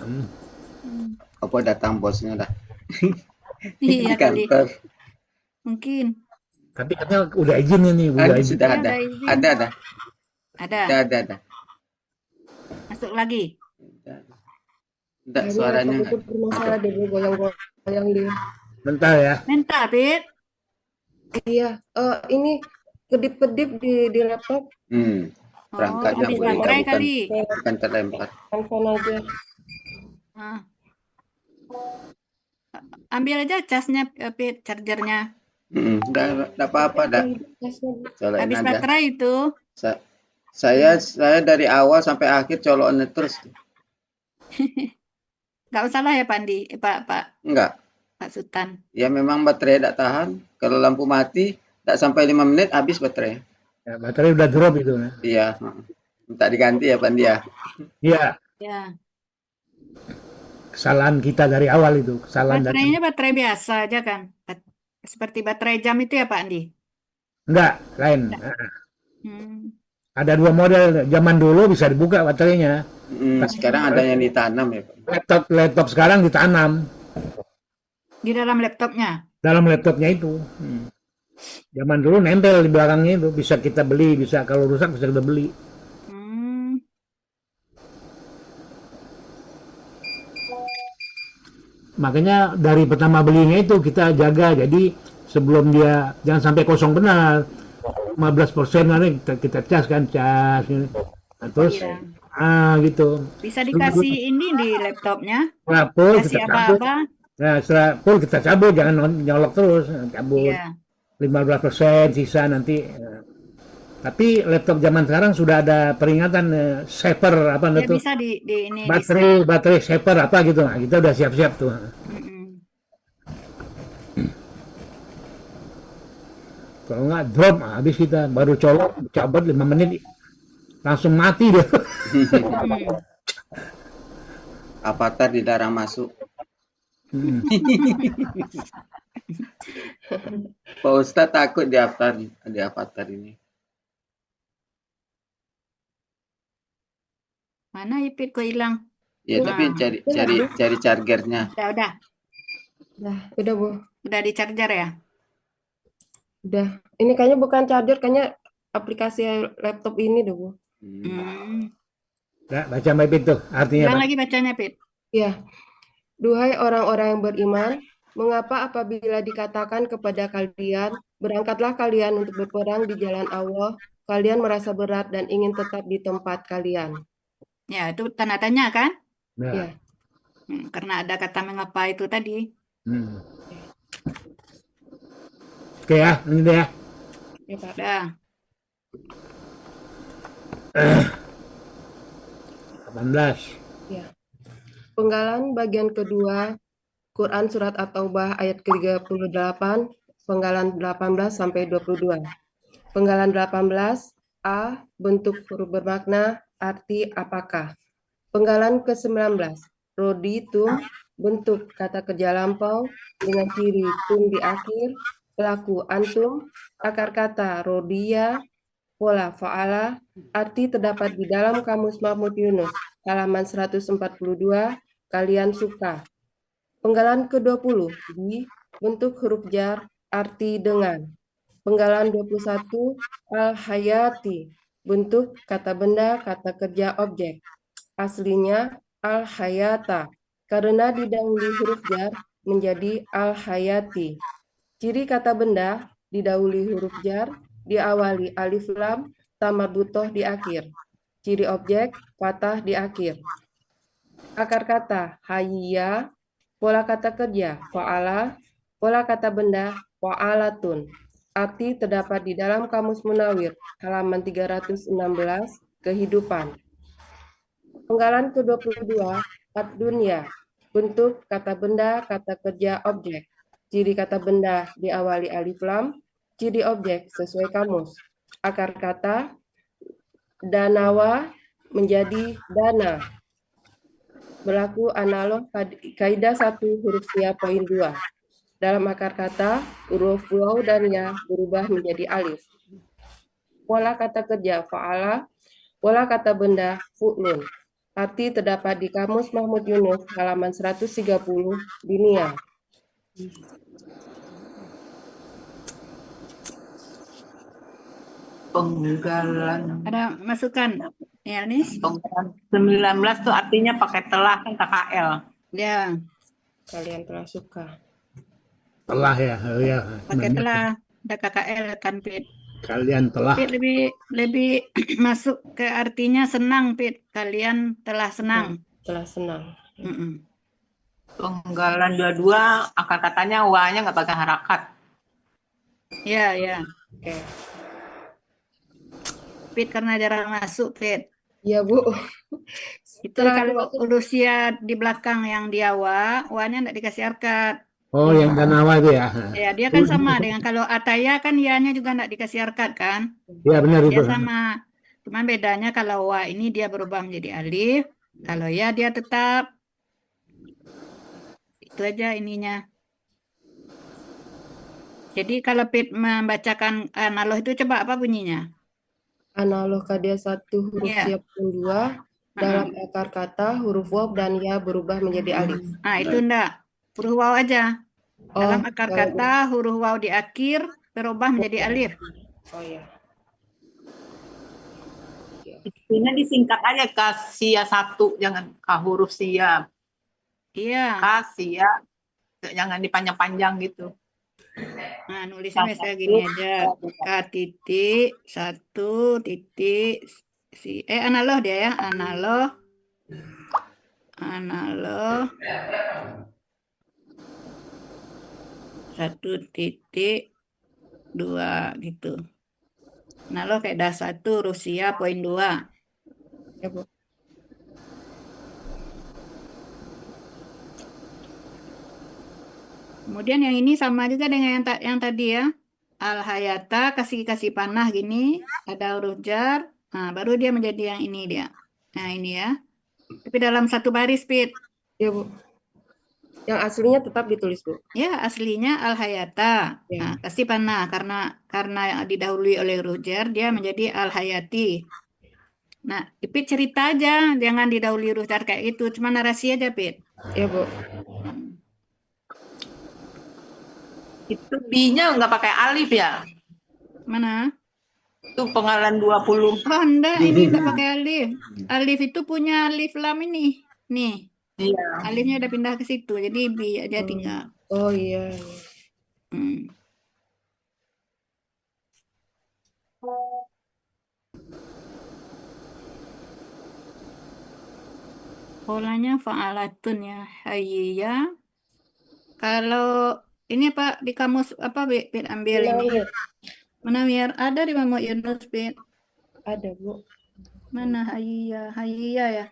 Apa datang bosnya dah Iya di kali. kantor. Mungkin. Tapi katanya udah izinnya nih, udah izin. Sudah Ya, ada. udah izin. Ada. Ada. Ada. Masuk lagi. Enggak, Kayaknya suaranya laptop itu enggak. bermasalah deh, Bu, goyang-goyang dia. Mental ya. Mental, Pit. Iya, ini kedip-kedip di laptop, Oh, Perangkatnya habis Bu Rida, baterai kali. bukan terlempar. handphone aja. Ah. Ambil aja casnya, Pit, chargernya. Enggak apa-apa, dah. Colokin Habis aja. baterai itu. Saya dari awal sampai akhir colokannya terus. Nggak usah lah ya, Pak Andi. Pak Enggak. Pak Sultan. Ya memang baterai tidak tahan. Kalau lampu mati, tidak sampai 5 menit habis baterai. Ya, baterai udah drop itu. Nah. Iya. Minta diganti ya, Pandi ya. Iya, Ya. kesalahan kita dari awal itu. Kesalahan dari Baterainya baterai biasa aja kan? Seperti baterai jam itu ya, Pak Andi? enggak, lain. Hmm. Ada dua model. Zaman dulu bisa dibuka baterainya. Sekarang ada yang ditanam ya, Pak. Laptop sekarang ditanam Di dalam laptopnya. dalam laptopnya itu. Zaman dulu nempel di belakangnya itu, bisa kita beli, bisa kalau rusak bisa kita beli. Hmm. Makanya dari pertama belinya itu kita jaga, jadi sebelum dia jangan sampai kosong benar. 15% nanti kita cas kan, cas. Nah, terus Iya. gitu. Bisa dikasih ini di laptopnya. Nah, full Kasih kita cabut. apa-apa. Nah, setelah full kita cabut, jangan nyolok terus, cabut. Iya. 15% sisa nanti. Tapi laptop zaman sekarang sudah ada peringatan saver apa Ya itu, bisa di ini. baterai saver apa gitu. Nah, kita udah siap-siap tuh. Mm-mm. Kalau nggak drop, habis kita baru colok, cabut 5 menit langsung mati deh. Hmm. Avatar dilarang masuk. Pak Ustadz takut di avatar ini. Mana Ipit kok hilang? Ya, tapi cari chargernya. Udah. Udah, Bu. Udah di charger ya? Udah. Ini kayaknya bukan charger, kayaknya aplikasi laptop ini deh, Bu. Nah, baca Mbak Pit tuh, artinya Bilang apa? lagi bacanya, Pit. Ya. Duhai orang-orang yang beriman, mengapa apabila dikatakan kepada kalian, berangkatlah kalian untuk berperang di jalan Allah, kalian merasa berat dan ingin tetap di tempat kalian. Ya, itu tanda tanya kan? Nah, Ya. Karena ada kata mengapa itu tadi. Oke ya, ini deh ya. Ya, Pak. Udah. 18. Ya. Penggalan bagian kedua, Quran Surat At-Taubah ayat ke-38, penggalan 18 sampai 22. Penggalan 18, A, bentuk huruf bermakna, arti apakah. Penggalan ke-19, roditum, bentuk kata kerja lampau, dengan ciri tum di akhir, pelaku antum, akar kata rodia, pola fa'ala, arti terdapat di dalam Kamus Mahmud Yunus, halaman 142, kalian suka. Penggalan ke-20, di bentuk huruf jar, arti dengan. Penggalan 21, al-hayati, bentuk kata benda, kata kerja objek. Aslinya al-hayata, karena didahului huruf jar menjadi al-hayati. Ciri kata benda didahului huruf jar, diawali alif lam, tamarbutoh di akhir. Ciri objek, fathah di akhir. Akar kata hayya, pola kata kerja fa'ala, pola kata benda fa'alatun. Arti terdapat di dalam Kamus Munawir, halaman 316, kehidupan. Penggalan ke-22, Ad-dunya. Bentuk kata benda, kata kerja, objek. Ciri kata benda diawali alif lam. Ciri objek sesuai kamus. Akar kata danawa menjadi dana. Berlaku analog kaidah 1 huruf sia poin 2. Dalam akar kata, huruf waw dan ya berubah menjadi alif. Pola kata kerja fa'ala, pola kata benda fu'lun. Arti terdapat di Kamus Mahmud Yunus halaman 130 Dinia. Penggalan. Ada masukan? Ya, Nis? Penggalan 19 tuh artinya pakai telah kan KKL. Ya, Kalian telah suka. Telah ya, ya. pakai Benar. telah. Ada KKL kan, Pit. Kalian telah. Pit lebih masuk ke artinya senang, Pit. Kalian telah senang. Telah senang. Mm-mm. Penggalan 22 akar katanya wa-nya nggak pakai harakat. Ya, ya. Oke. Pit karena jarang masuk, Pit. Iya, Bu. Itu kalau urusia di belakang yang dia wa-nya enggak dikasih harkat. Oh, yang Danawa itu ya. Ya, dia kan sama dengan kalau Ataya kan ya-nya juga enggak dikasih harkat kan? Iya, benar itu. Dia sama. Cuman bedanya kalau wa ini dia berubah menjadi alif, kalau ya dia tetap. Itu aja ininya. Jadi kalau Pit membacakan analog itu coba apa bunyinya? Analog kadia 1 huruf Iya. sia poin 2. Dalam akar kata, huruf waw dan ya berubah menjadi alif. Nah, itu enggak. Huruf waw aja. Dalam akar kalau- kata huruf waw di akhir berubah menjadi alif. Oh ya. Ini disingkat aja ke sia 1, jangan ke huruf sia. Iya. K sia, jangan dipanjang-panjang gitu. Nah, nulisnya misalnya gini aja. K titik 1 titik analog dia ya, analog 1.2 gitu. Analog kayak dah 1 Rusia poin 2. Ya, Bu. Kemudian yang ini sama juga dengan yang tadi ya. Al-hayata kasih panah gini, ada huruf jar. Nah, baru dia menjadi yang ini dia. Nah, ini ya. Tapi dalam satu baris, Pit. Ya, Bu. Yang aslinya tetap ditulis, Bu. Ya, aslinya al-hayata. Ya. Nah, kasih panah karena didahului oleh huruf jar, dia menjadi al-hayati. Nah, Pit cerita aja, jangan didahului huruf jar kayak gitu, cuma narasi aja, Pit. Ya, Bu. Itu B-nya nggak pakai alif ya? Mana? Itu penggalan 20. Oh, enggak, ini enggak pakai alif. Alif itu punya alif lam ini. Nih, Iya. alifnya udah pindah ke situ, jadi bi aja tinggal. Oh iya. Polanya fa'alatun ya, hayya. Kalau ini Pak di kamus apa Bit ambil ini? Menawir ada di Mama Yunus Bit. Ada, Bu. Mana hayya? Hayya ya.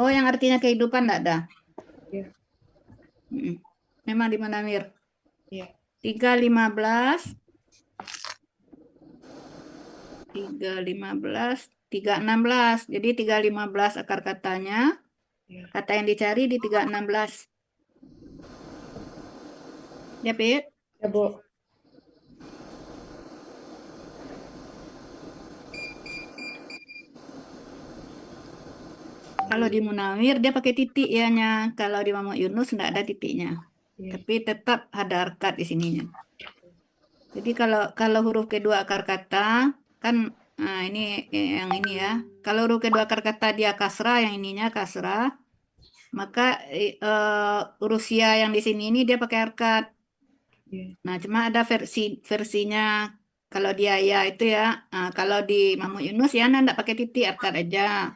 Oh, yang artinya kehidupan enggak ada. Iya. Memang di Menawir. Iya. 315 316. Jadi 315 akar katanya. Kata yang dicari di 316. Ya, Pit? Ya, Bu. Kalau di Munawir dia pakai titik ya-nya. Kalau di Mama Yunus enggak ada titiknya. Tapi tetap ada harkat di sininya. Jadi kalau huruf kedua akar kata kan ini yang ini ya. Kalau huruf kedua akar kata dia kasrah, yang ininya kasrah, maka urusia yang di sini ini dia pakai harkat. Nah, cuma ada versinya kalau dia ya itu ya. Kalau di Mahmud Yunus ya enggak pakai titik, harkat aja.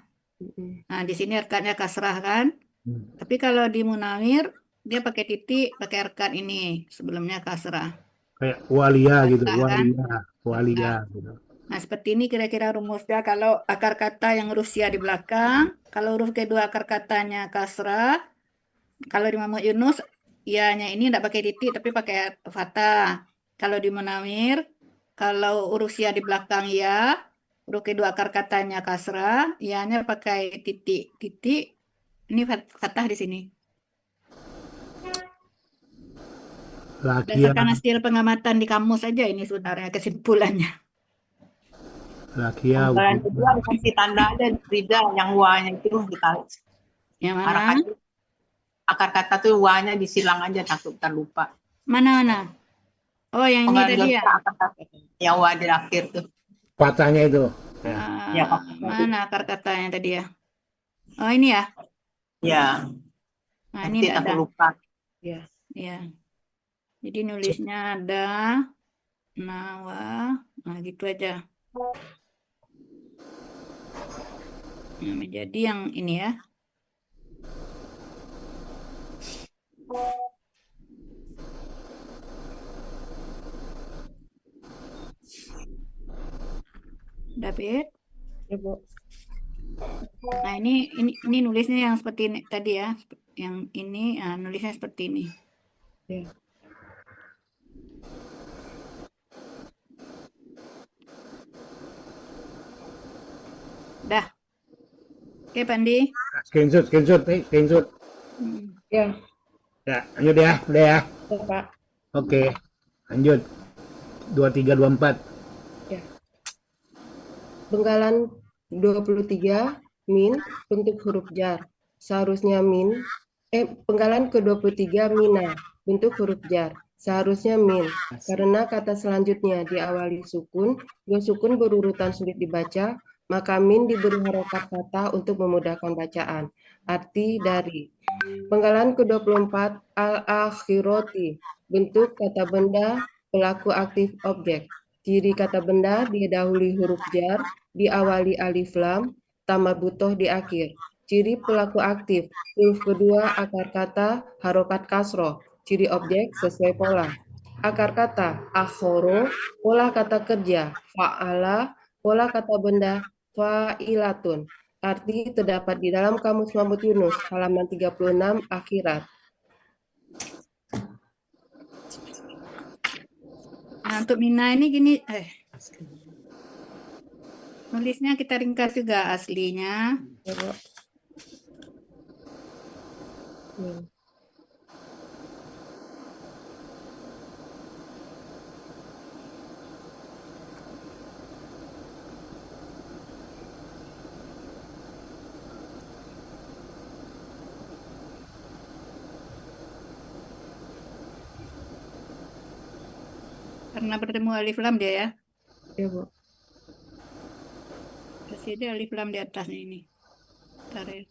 Nah, di sini harkatnya kasrah kan. Tapi kalau di Munawir dia pakai titik, pakai harkat ini. Sebelumnya kasrah. Kayak walia gitu, Kan? walia gitu. Nah, seperti ini kira-kira rumusnya kalau akar kata yang Rusia di belakang, kalau huruf kedua akar katanya kasrah, kalau di Muhammad Yunus, ianya ini tidak pakai titik tapi pakai fathah. Kalau di Munawir, kalau huruf ya di belakang ya, huruf kedua akar katanya kasrah, ianya pakai titik. Titik, ini fathah di sini. Lakia, Berdasarkan hasil pengamatan di kamus saja ini sebenarnya kesimpulannya. lakia, Kalau yang kedua dikasih tanda aja Rida, yang wa-nya itu ditarik. Yang mana? Harakat akar kata tuh wa-nya disilang aja, takut terlupa. Mana? Oh, yang ini tadi ya? Akar kata yang wa di akhir tuh. fathahnya itu. Ya. Ya, Mana akar katanya tadi ya? Oh, ini ya? ya. Nah, ini Nanti tidak ada. takut lupa. Ya. Ya. Jadi nulisnya ada nawa, nah gitu aja. Nah, jadi yang ini ya. David. Ya, Bu. Nah, ini nulisnya yang seperti ini tadi ya. Yang ini nulisnya seperti ini. Ya. Dah. Oke, Pandi. Screenshot. Ya, Ya, lanjut ya, udah ya. ya, Pak. Oke, lanjut. 2324. Ya. Penggalan 23 min bentuk huruf jar. Seharusnya penggalan ke-23 mina bentuk huruf jar. Seharusnya min. Karena kata selanjutnya diawali sukun, dua sukun berurutan sulit dibaca, maka min diberi harokat fathah untuk memudahkan bacaan. Arti dari penggalan ke-24 al-akhirati bentuk kata benda pelaku aktif objek. Ciri kata benda didahului huruf jar, diawali alif lam, tamar butoh di akhir. Ciri pelaku aktif, huruf kedua akar kata harokat kasroh. Ciri objek sesuai pola. Akar kata akhoro, pola kata kerja, fa'ala, pola kata benda, fa'ilatun. Arti terdapat di dalam Kamus Muhammad Yunus, halaman 36, akhirat. Nah, untuk mina ini gini, nulisnya kita ringkas juga aslinya. Ya, Bu. Karena bertemu alif lam dia ya. Ya, Bu. Kasih dia alif lam di atasnya ini. Tarik.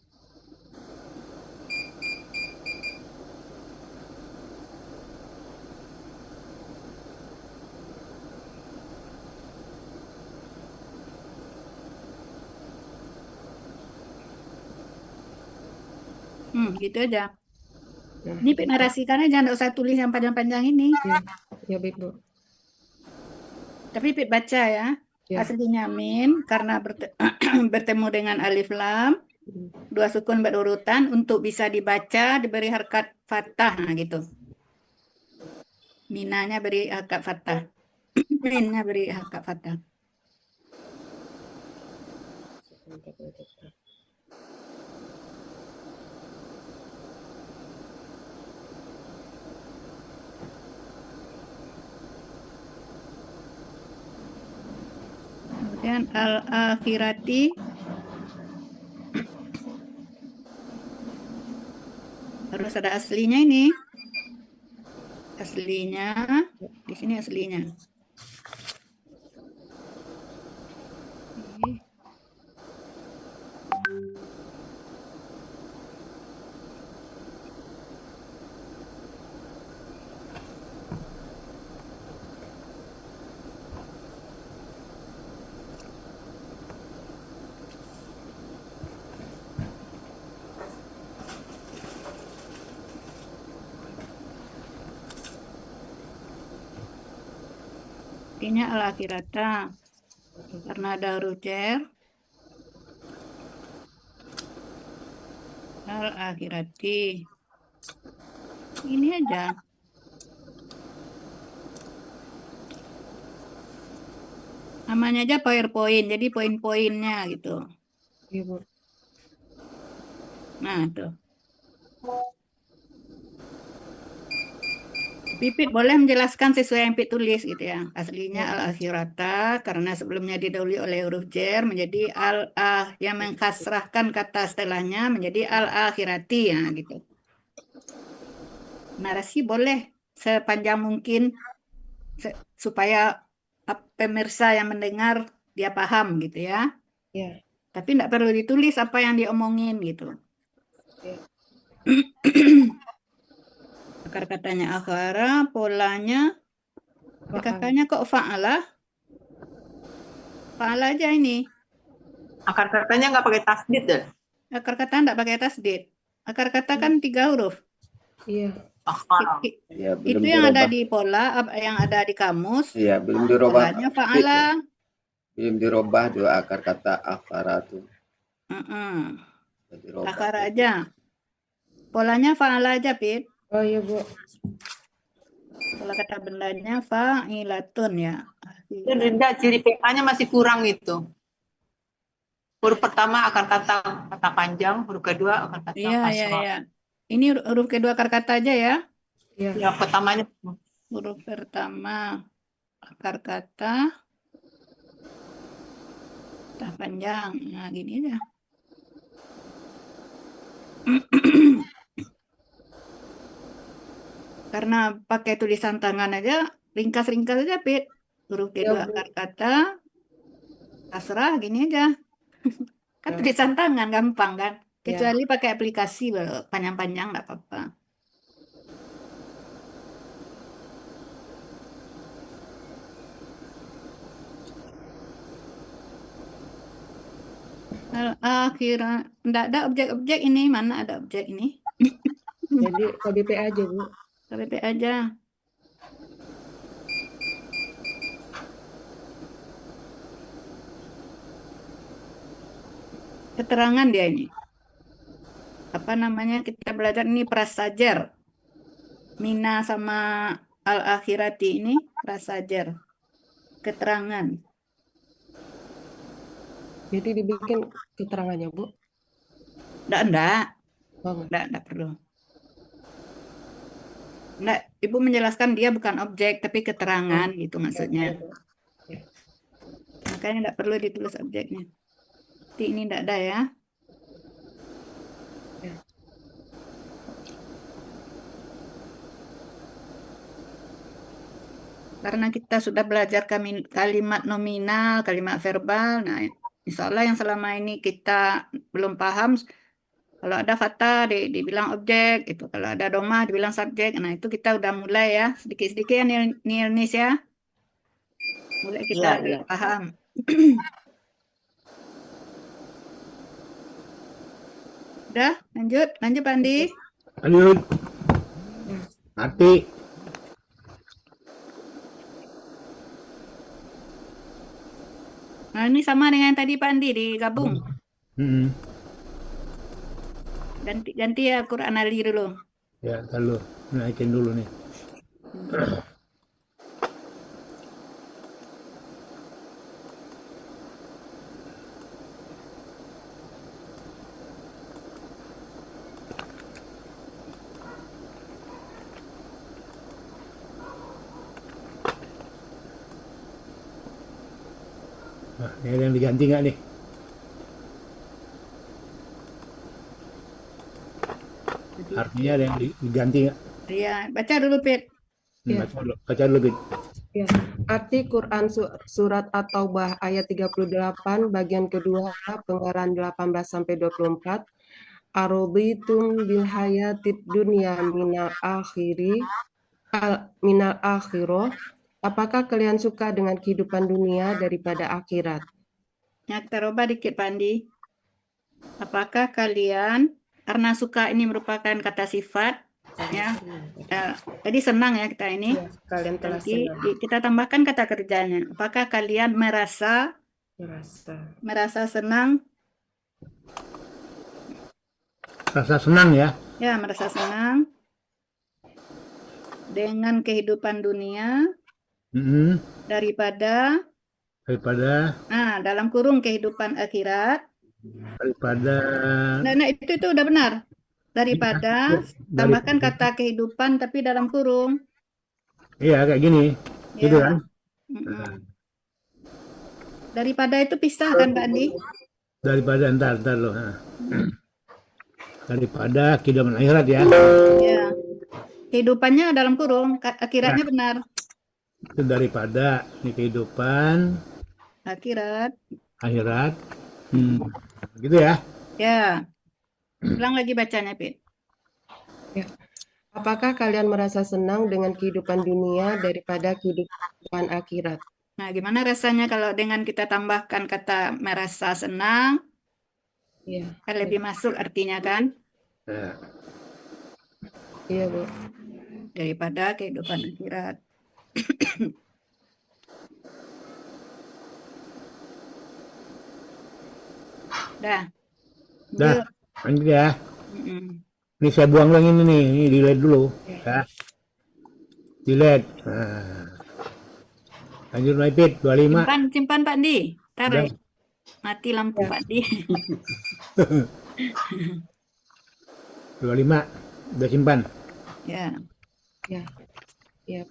Gitu aja. Ya. Ini narasikan aja, nggak usah tulis yang panjang-panjang ini. Ya, baik, Bu. Tapi Pit baca ya. Ya. Aslinya min karena bertemu dengan alif lam, dua sukun berurutan untuk bisa dibaca diberi harkat fathah, nah gitu. Minanya beri harkat fathah. Minnya beri harkat fathah. Kemudian al-akhirati harus ada aslinya ini. Aslinya di sini aslinya. Artinya al-akhirata. Karena ada huruf jar. Al-akhirati. Ini aja. Namanya aja PowerPoint, jadi poin-poinnya gitu. Iya, Bu. Nah, tuh. Pipit boleh menjelaskan sesuai yang Pipit tulis gitu ya. Aslinya al-akhirata karena sebelumnya didahului oleh huruf jar menjadi yang mengkasrahkan kata setelahnya menjadi al-akhirati ya gitu. Narasi boleh sepanjang mungkin supaya pemirsa yang mendengar dia paham gitu ya. Iya. Tapi tidak perlu ditulis apa yang diomongin gitu. Iya. Akar katanya akhara, polanya Fa'al. kakaknya kok fa'ala? Fa'ala aja ini. Akar katanya nggak pakai tasdid deh. Akar kata tidak pakai tasdid. Akar kata kan 3 huruf. Iya. Akhara. Ya, belum Itu yang ada dirubah. di pola, yang ada di kamus. Iya, belum dirubah. Polanya fa'ala. Belum dirubah dua akar kata akharatu. Dirubah. Akhara aja. Polanya fa'ala aja, Pit. Oh iya, Bu. Pola kata bendanya fa'ilatun ya. Itu Dinda, ciri PA-nya masih kurang itu. Huruf pertama akar kata panjang, huruf kedua akar kata Iya, iya, kasrah. iya. Ini huruf kedua akar kata aja ya. Iya. Ya, pertamanya Huruf pertama akar kata panjang. Nah, gini aja. Karena pakai tulisan tangan aja, ringkas-ringkas aja, Pit. Huruf kedua Bu. akar kata, kasrah, gini aja. Kan tulisan tangan, gampang kan? Kecuali pakai aplikasi, panjang-panjang nggak apa-apa. Akhirnya, nggak ada objek-objek ini. Mana ada objek ini? Jadi KBP aja, Bu. KBP aja. Keterangan dia ini. Apa namanya? Kita belajar ini prasajar. Mina sama al-akhirati ini prasajar. Keterangan. Jadi dibikin keterangannya, Bu. Enggak. Oh, Enggak perlu. Enggak, Ibu menjelaskan dia bukan objek, tapi keterangan gitu maksudnya. Makanya enggak perlu ditulis objeknya. Tapi ini enggak ada ya. Karena kita sudah belajar kalimat nominal, kalimat verbal. Nah, insya Allah yang selama ini kita belum paham, kalau ada kata dibilang objek, itu kalau ada domah dibilang subjek. Nah, itu kita udah mulai ya, sedikit-sedikit ya Nilnis ya. Mulai kita paham. Udah, lanjut Pak Andi. Lanjut. Hati. Nah, ini sama dengan yang tadi Pak Andi digabung. Ganti ya Quran Ali dulu. Ya, dulu. Naikin dulu nih. Nah, ini ada yang diganti nggak nih? Artinya ada yang diganti nggak? Iya, baca dulu Pit. Baca dulu Pit. Ya. Arti Quran surat At-Taubah ayat 38 bagian kedua pengarang 18 sampai 24. Araditum bil hayatid dunya minal akhirah. Apakah kalian suka dengan kehidupan dunia daripada akhirat? Ya, kita ubah dikit Pak Andi. Apakah kalian, karena suka ini merupakan kata sifat, ya. Tadi senang ya kita ini. Ya, kalian telah Nanti senang. kita tambahkan kata kerjanya. Apakah kalian merasa Merasa senang. Rasa senang ya. Ya, merasa senang dengan kehidupan dunia Mm-mm. daripada, Daripada dalam kurung kehidupan akhirat. daripada Itu udah benar. Daripada, tambahkan kata kehidupan tapi dalam kurung. iya kayak gini. Gitu kan? Ya. Mm-mm. Daripada itu pisah kan, Pak Andi? Daripada entar loh. Daripada kehidupan akhirat ya. Ya. Kehidupannya dalam kurung, akhiratnya benar. Itu daripada ini kehidupan Akhirat. akhirat. Gitu ya. Ya. Ulang lagi bacanya, Pit. Ya. Apakah kalian merasa senang dengan kehidupan dunia daripada kehidupan akhirat? Nah, gimana rasanya kalau dengan kita tambahkan kata merasa senang, Iya, kan lebih masuk artinya kan, Nah, iya Bu. daripada kehidupan akhirat. Dah. dah, Lanjut. lanjut ya. Mm-mm. Ini saya buang lagi ini delete dulu ya. Delete. Nah. Lanjut Maipit 25. Simpan Pak Di. Udah. Taruh. Mati lampu Pak Di. 25. Udah simpan. Ya. Ya,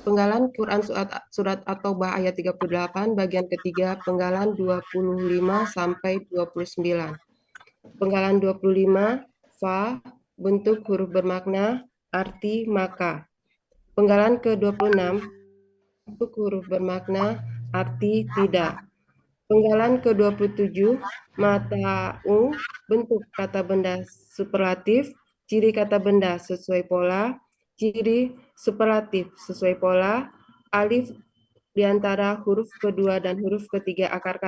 penggalan Quran surat At-Taubah ayat 38 bagian ketiga penggalan 25 sampai 29. Penggalan 25 fa bentuk huruf bermakna arti maka. Penggalan ke-26 bentuk huruf bermakna arti tidak. Penggalan ke-27 mata'u bentuk kata benda superlatif, ciri kata benda sesuai pola, ciri superlatif sesuai pola, alif di antara huruf kedua dan huruf ketiga akar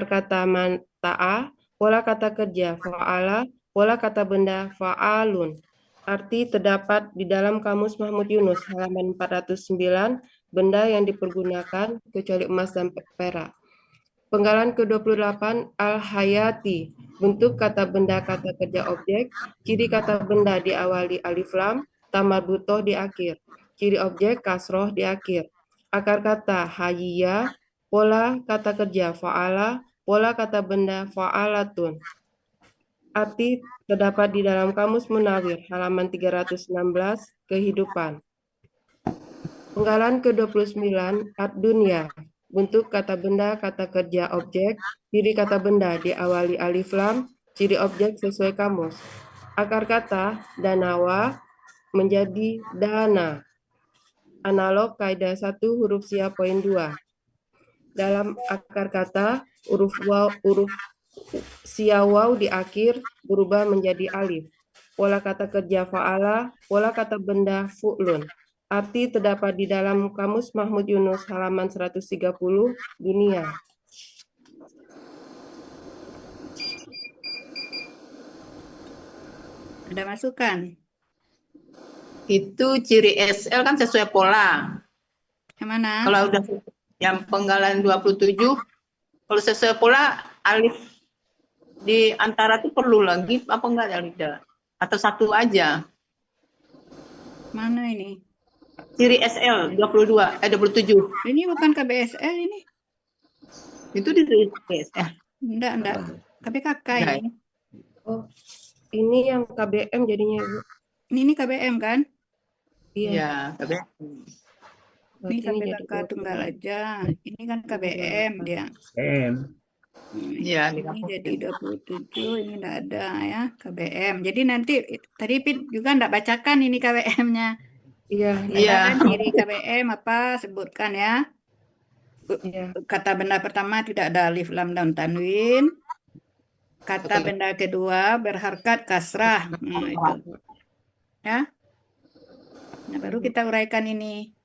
kata mata'a, pola kata kerja fa'ala, pola kata benda fa'alun. Arti terdapat di dalam Kamus Mahmud Yunus halaman 409, benda yang dipergunakan kecuali emas dan perak. Penggalan ke-28 al-hayati, bentuk kata benda kata kerja objek, ciri kata benda diawali alif lam, tamar butoh di akhir, ciri objek kasroh di akhir, akar kata hayya, pola kata kerja fa'ala, pola kata benda fa'alatun. Arti terdapat di dalam Kamus Munawir halaman 316 kehidupan. Penggalan ke-29 ad-dunya, bentuk kata benda kata kerja objek, ciri kata benda diawali alif lam, ciri objek sesuai kamus. Akar kata danawa menjadi dana. Analog kaidah 1 huruf sia poin 2. Dalam akar kata huruf sia waw di akhir berubah menjadi alif. Pola kata kerja fa'ala, pola kata benda fu'lun. Arti terdapat di dalam Kamus Mahmud Yunus halaman 130 dunia. Ada masukan? Itu ciri SL kan sesuai pola. Yang mana? Kalau udah yang penggalan 27, kalau sesuai pola alif di antara tuh perlu lagi apa enggak ya? Atau satu aja? Mana ini? Ciri SL 27. Ini bukan KBSL ini. Itu di SL. Enggak. KBKK Enggak. ini. Oh, ini yang KBM jadinya Ibu. Ini KBM kan? Iya, Ini KBKK tunggal aja. Ini kan KBM dia. Iya, Ini jadi 27, ini enggak ada ya, KBM. Jadi nanti tadi Pit juga enggak bacakan ini KBM-nya. Iya. Katakan ciri KBM apa, sebutkan ya. Iya. Kata benda pertama tidak ada alif lam dan tanwin. Kata benda kedua berharkat kasrah. Nah, itu. Ya. Nah, baru kita uraikan ini.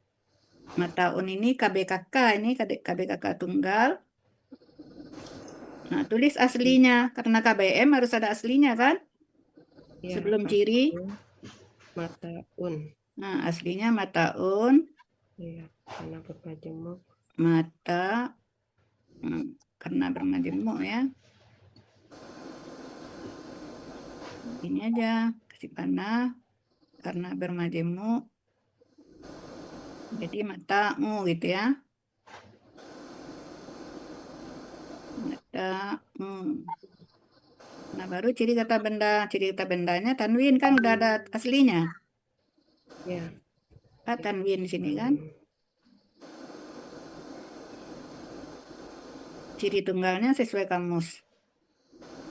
Mataun ini KBKK, ini KBKK tunggal. Nah, tulis aslinya. Karena KBM harus ada aslinya kan? Ya, Sebelum ciri. Mataun. Nah, aslinya mataun. Iya, karena berpajemuk. mata karena bermajemuk ya. Ini aja kasih panah karena bermajemuk. Jadi matamu gitu ya. Matamu. Nah, baru ciri kata benda. Ciri kata bendanya tanwin kan udah ada aslinya. Ya. Tanwin di sini kan. Ciri tunggalnya sesuai kamus.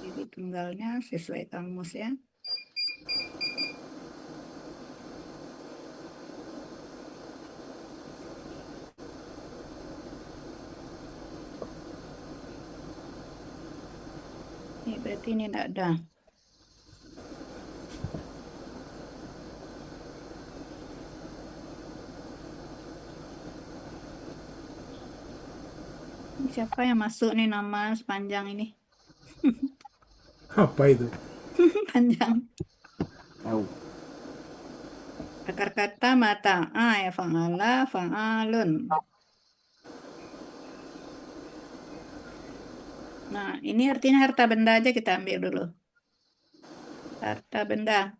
Ciri tunggalnya sesuai kamus ya. Ini berarti ini tidak ada. Siapa yang masuk nih nama sepanjang ini? Apa itu? Panjang. Tahu. Akar kata mata. Ya fa'ala, fa'alun. Nah, ini artinya harta benda aja kita ambil dulu. Harta benda.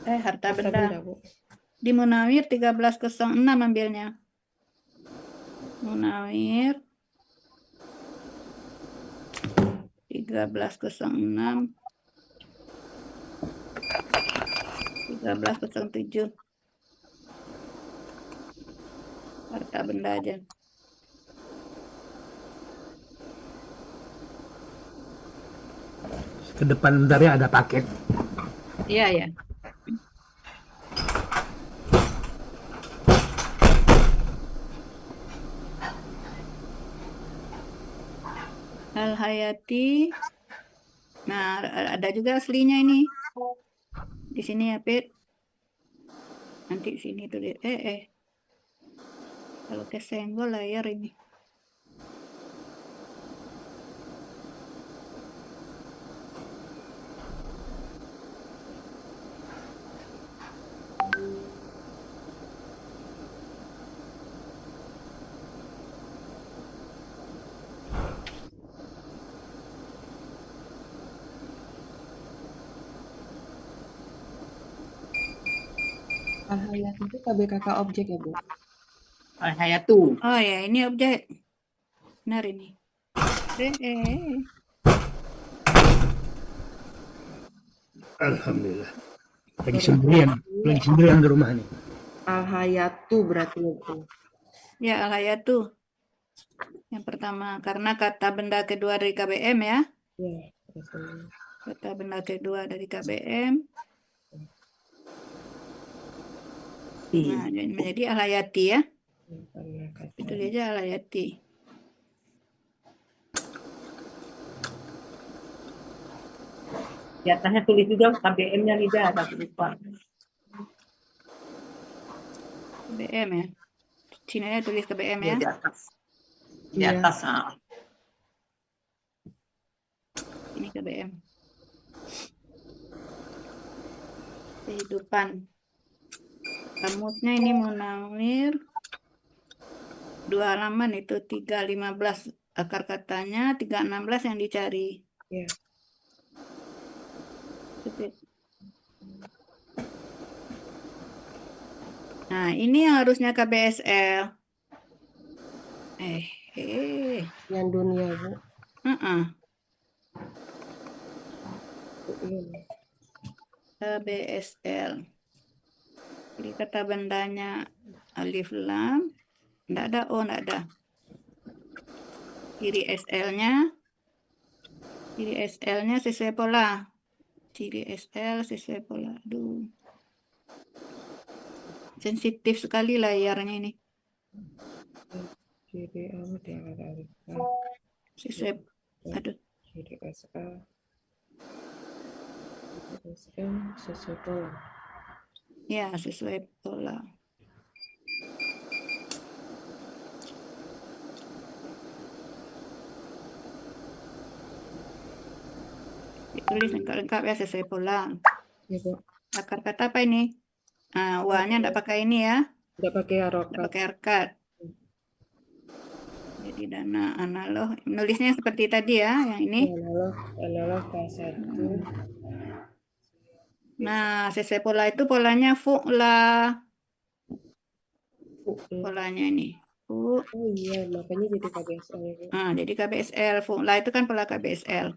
Harta benda. Bu. Di Munawir 1306 ambilnya. Munawir 1306 1307 harta benda aja. Ke depan bentar ya, ada paket. Iya ya. Al-Hayati. Nah, ada juga aslinya ini. Di sini ya, Pit. Nanti sini tuh deh. Kalau kesenggol layar ini. Al-Hayat itu KBKK objek ya, Bu? Al-Hayatu. Oh ya, ini objek. Benar ini. Alhamdulillah. Lagi sendirian di rumah nih. Al-Hayatu berarti ya, Bu. Ya, Al-Hayatu. Yang pertama, karena kata benda kedua dari KBM ya. Ya. Kata benda kedua dari KBM. Nah, menjadi Al-Hayati ya. Itu aja Al-Hayati. Di atasnya tulis juga KBM-nya tidak ada, lupa. KBM ya. Sini aja tulis KBM ya. Di atas. Di Iya. atas. Ini KBM. Kehidupan. Kamusnya ini Munawir 2 halaman itu 315 akar katanya, 316 yang dicari. Ya. Nah, ini yang harusnya KBSL. Yang dunia, Bu. KBSL. Jadi kata bendanya alif lam, enggak ada O, enggak ada. Ciri SL-nya sesuai pola. Ciri SL sesuai pola. Aduh. Sensitif sekali layarnya ini. Ciri alif. Sesuai. Aduh. Ciri SL sesuai pola. Ya, sesuai pola. Ditulis lengkap-lengkap ya sesuai pola. Ya, Bu. Akar kata apa ini? Wa-nya enggak pakai ini ya. Tidak pakai Enggak harokat. pakai harkat. Jadi dana analog, nulisnya seperti tadi ya, yang ini. Analog K1. Nah, sesuai pola itu polanya fu'la. Polanya ini. Oh iya, makanya jadi KBSL ya, Bu. Nah, jadi KBSL. Fu'la itu kan pola KBSL.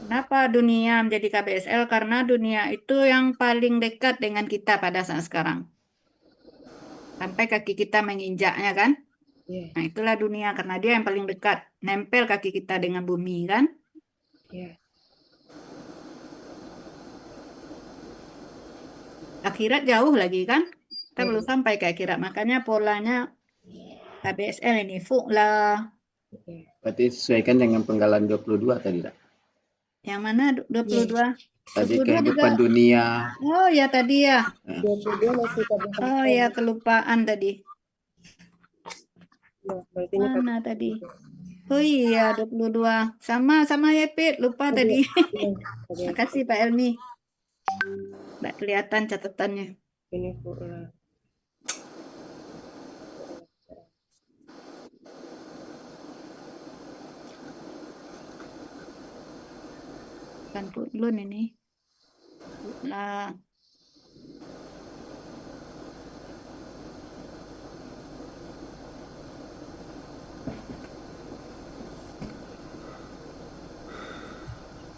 Kenapa dunia menjadi KBSL? Karena dunia itu yang paling dekat dengan kita pada saat sekarang. Sampai kaki kita menginjaknya kan? Iya, Nah, itulah dunia karena dia yang paling dekat. Nempel kaki kita dengan bumi kan? iya. Akhirat jauh lagi kan? Kita Iya. belum sampai ke akhirat. Makanya polanya KBSL ini fu'la. Berarti sesuaikan dengan penggalan 22 tadi, tak? Yang mana 22? Tadi 22 juga. kehidupan dunia. Oh ya tadi ya. 22 masih KBSL. Oh ya kelupaan tadi. Nah, berarti ini Mana tadi? Oh iya 22. Sama ya Pit. Lupa tadi. KBSL. Makasih Pak Elmi. Nggak kelihatan catatannya. Ini fu'la. Kan putlun ini. Lah.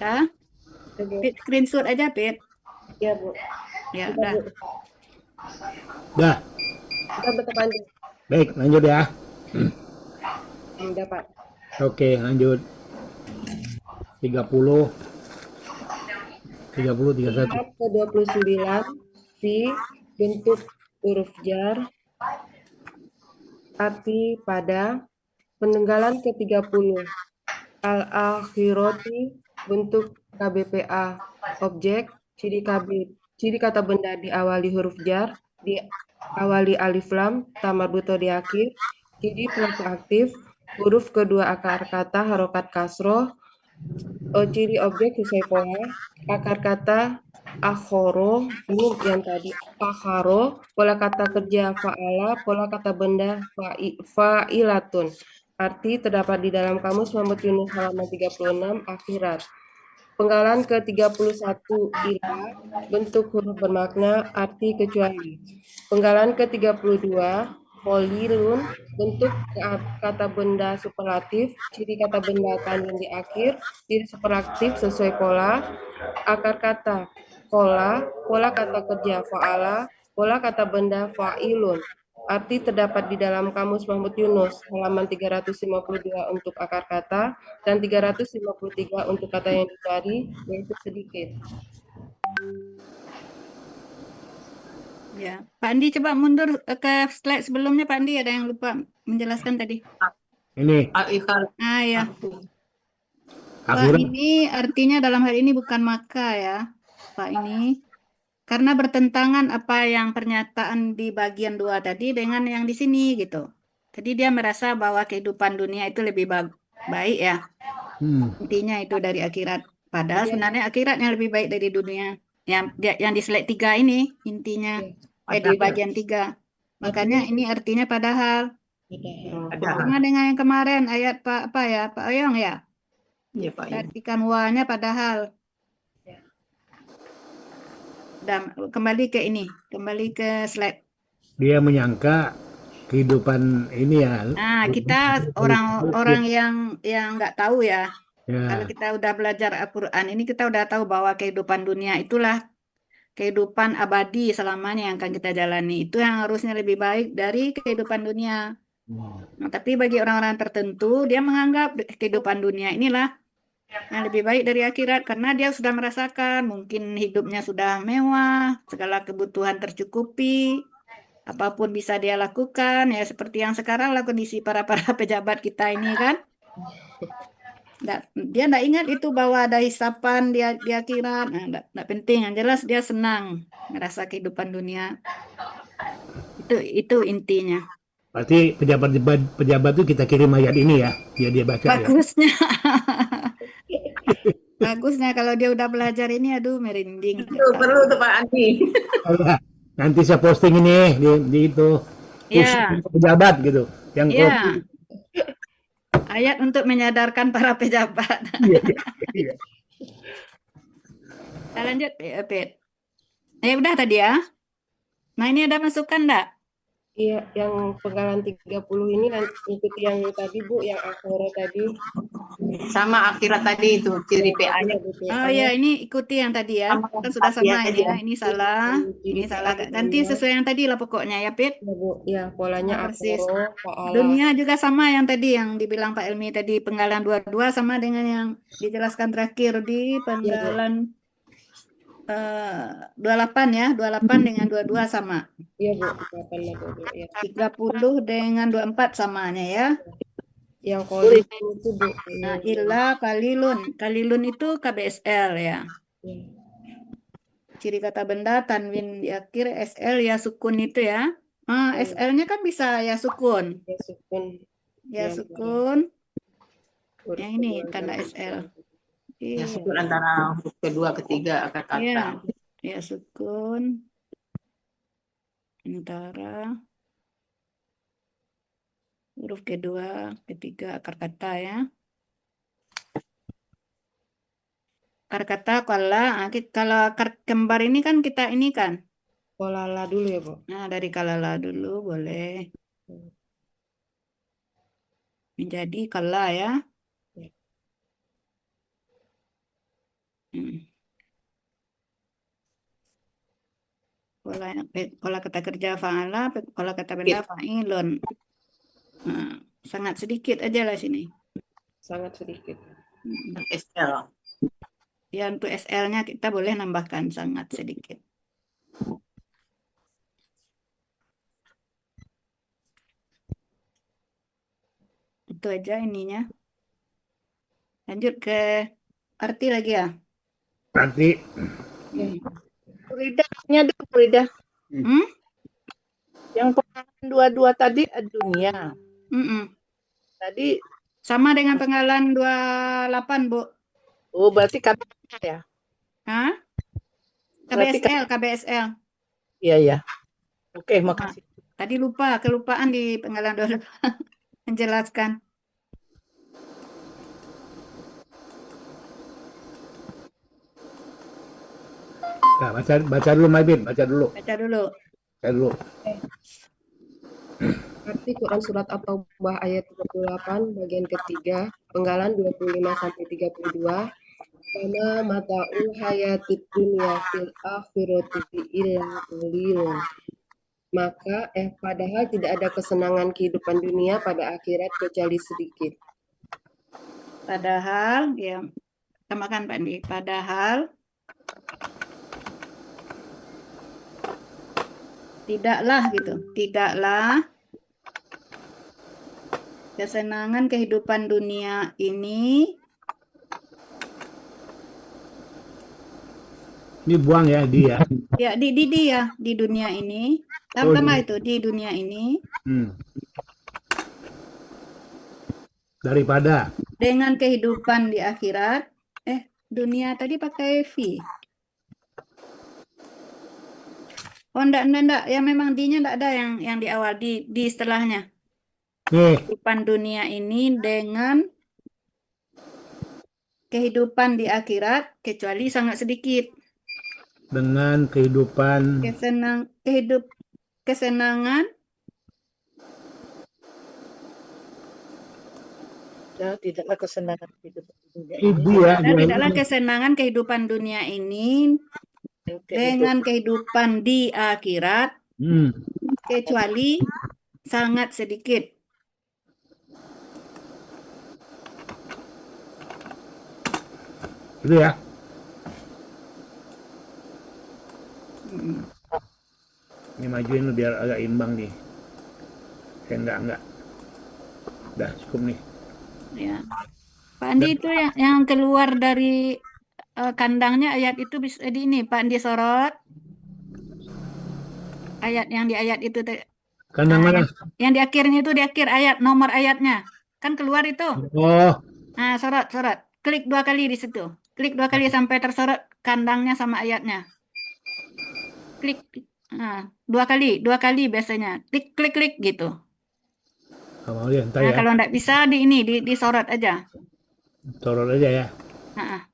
Ya, Pit screenshot aja Pit. Iya, Bu. Ya Udah, udah. Bu. Dah, Udah betul Andi. baik lanjut ya. Udah, Pak. Oke, lanjut. 30, 31. Ke 29, V bentuk huruf jar, arti pada. Penenggalan ke 30, al-akhirati bentuk KBPA, objek, ciri kata benda diawali huruf jar, diawali alif lam, tamar buto di akhir, ciri pelaku aktif, huruf kedua akar kata harokat kasroh, ciri objek sesuai pola, akar kata akhoro, ini yang tadi akharo, pola kata kerja fa'ala, pola kata benda fa'ilatun. Arti terdapat di dalam kamus Muhammad Yunus halaman 36 akhirat. Penggalan ke 31 ila, bentuk huruf bermakna, arti kecuali. Penggalan ke 32 polilun, bentuk kata benda superlatif, ciri kata benda kandung di akhir, ciri superlatif sesuai pola, akar kata kola, pola kata kerja fa'ala, pola kata benda fa'ilun. Arti terdapat di dalam kamus Muhammad Yunus halaman 352 untuk akar kata dan 353 untuk kata yang dicari, yaitu sedikit. Ya, Pak Andi coba mundur ke slide sebelumnya Pak Andi, ada yang lupa menjelaskan tadi. Ini Al-ikhal. Ah ya. Pak akhirat. ini artinya dalam hal ini bukan maka ya, Pak ini. Karena bertentangan apa yang pernyataan di bagian 2 tadi dengan yang di sini gitu. Jadi dia merasa bahwa kehidupan dunia itu lebih baik ya. Intinya itu dari akhirat. Padahal sebenarnya akhirat yang lebih baik dari dunia. Yang di slide 3 ini intinya. Di bagian 3. Makanya ini artinya padahal. Sama dengan yang kemarin ayat Pak Oyong ya. Iya, Pak. Artikan wa-nya padahal. Dan kembali ke slide. Dia menyangka kehidupan ini ya. Nah, kita orang yang nggak tahu ya. Ya. Kalau kita udah belajar Al-Quran ini kita udah tahu bahwa kehidupan dunia itulah kehidupan abadi selamanya yang akan kita jalani. Itu yang harusnya lebih baik dari kehidupan dunia. Nah, tapi bagi orang-orang tertentu dia menganggap kehidupan dunia inilah yang lebih baik dari akhirat karena dia sudah merasakan mungkin hidupnya sudah mewah, segala kebutuhan tercukupi, apapun bisa dia lakukan ya seperti yang sekarang lah kondisi para pejabat kita ini kan. Dia enggak ingat itu bahwa ada hisapan di akhirat. Nah, enggak penting, yang jelas dia senang merasa kehidupan dunia. Itu intinya. Berarti pejabat itu kita kirim ayat ini ya, biar dia baca Bagusnya. Bagusnya kalau dia udah belajar ini, aduh merinding. Itu perlu tuh Pak Andi. ya. Nanti saya posting ini di itu Ya, pejabat gitu. Yang ya. korupsi. Ayat untuk menyadarkan para pejabat. Iya, iya, iya. Lanjut, Pit. Udah tadi ya. Nah, ini ada masukan enggak? Iya, yang penggalan 30 ini ikuti yang tadi Bu, yang akhirnya tadi. Sama akhirat tadi itu ciri PA-nya. Oh ya, ini ikuti yang tadi ya. Sama Kan sudah hati sama ini aja. ya. Ini salah. Ini salah. Nanti sesuai yang tadi lah pokoknya ya, Pit. Ya Bu, ya polanya Nah, persis. akoro, faala. Dunia juga sama yang tadi yang dibilang Pak Elmi tadi, penggalan 22 sama dengan yang dijelaskan terakhir di penggalan 28 ya. 28 dengan 22 sama. Iya Bu, 8 ya. 30 dengan 24 samanya ya. Yang koli itu Bu. Nah, illa kalilun. Kalilun itu KBSL ya. Ya, Ciri kata benda tanwin di akhir SL ya sukun itu ya. SL-nya kan bisa ya sukun. ya sukun. Ya Ya, sukun. huruf Yang ini kedua tanda dan SL. Ya, Iya. sukun antara huruf kedua, ketiga, akar kata. Iya. Ya sukun. Antara huruf kedua, ketiga akar kata ya. Akar kata kalau akar kembar ini kan kita ini kan. kolala dulu ya Bu. Nah, dari kalala dulu boleh. Menjadi kala ya. Hmm. Pola kata kerja fa'ala, pola kata benda fa'ilun. Nah, sangat sedikit aja lah sini. Sangat sedikit. SL. Ya, untuk SL-nya kita boleh nambahkan sangat sedikit. Itu aja ininya. Lanjut ke arti lagi ya. Nanti Muridahnya dulu, Muridah. Hmm? Yang penggalan 22 tadi dunia. Mm-mm. Tadi, Sama dengan penggalan 28, Bu. oh berarti kata ya. Hah? Berarti KBSL. Iya, ya. Oke, makasih. Tadi kelupaan di penggalan 28 menjelaskan. nah, baca dulu Maibit, baca dulu. Baca dulu. Baca dulu. Arti Quran Surat At-Taubah ayat 38 bagian ketiga, penggalan 25 sampai 32. Karena mata'ul hayatid dunya fil akhirati illa qalilun. Maka padahal tidak ada kesenangan kehidupan dunia pada akhirat kecuali sedikit. Padahal, ya, tambahkan Pak Andi. Padahal tidaklah gitu. Tidaklah kesenangan kehidupan dunia ini Ini buang ya dia. ya di dia di dunia ini. Tambah itu di dunia ini Daripada dengan kehidupan di akhirat. Dunia tadi pakai V. Oh, enggak. Ya memang D-nya enggak ada yang di awal, di setelahnya. Kehidupan dunia ini dengan kehidupan di akhirat kecuali sangat sedikit. dengan kehidupan Kesenangan Ya, tidaklah kesenangan kehidupan dunia tidaklah kesenangan kehidupan dunia ini dengan kehidupan di akhirat kecuali sangat sedikit. itu ya. Ini majuin lu biar agak imbang nih. Enggak. Udah cukup nih. Ya. Pak Andi itu yang keluar dari kandangnya ayat itu bisa di ini Pak Andi sorot. Ayat yang di ayat itu Kandang mana? Yang di akhirnya itu di akhir ayat nomor ayatnya. Kan keluar itu. Oh. Nah, sorot. Klik 2 kali di situ. Klik 2 kali sampai tersorot kandangnya sama ayatnya. Klik. Dua kali biasanya. Klik gitu. Mau dia entar Nah, ya. kalau nggak bisa disorot aja. Sorot aja ya. Nah,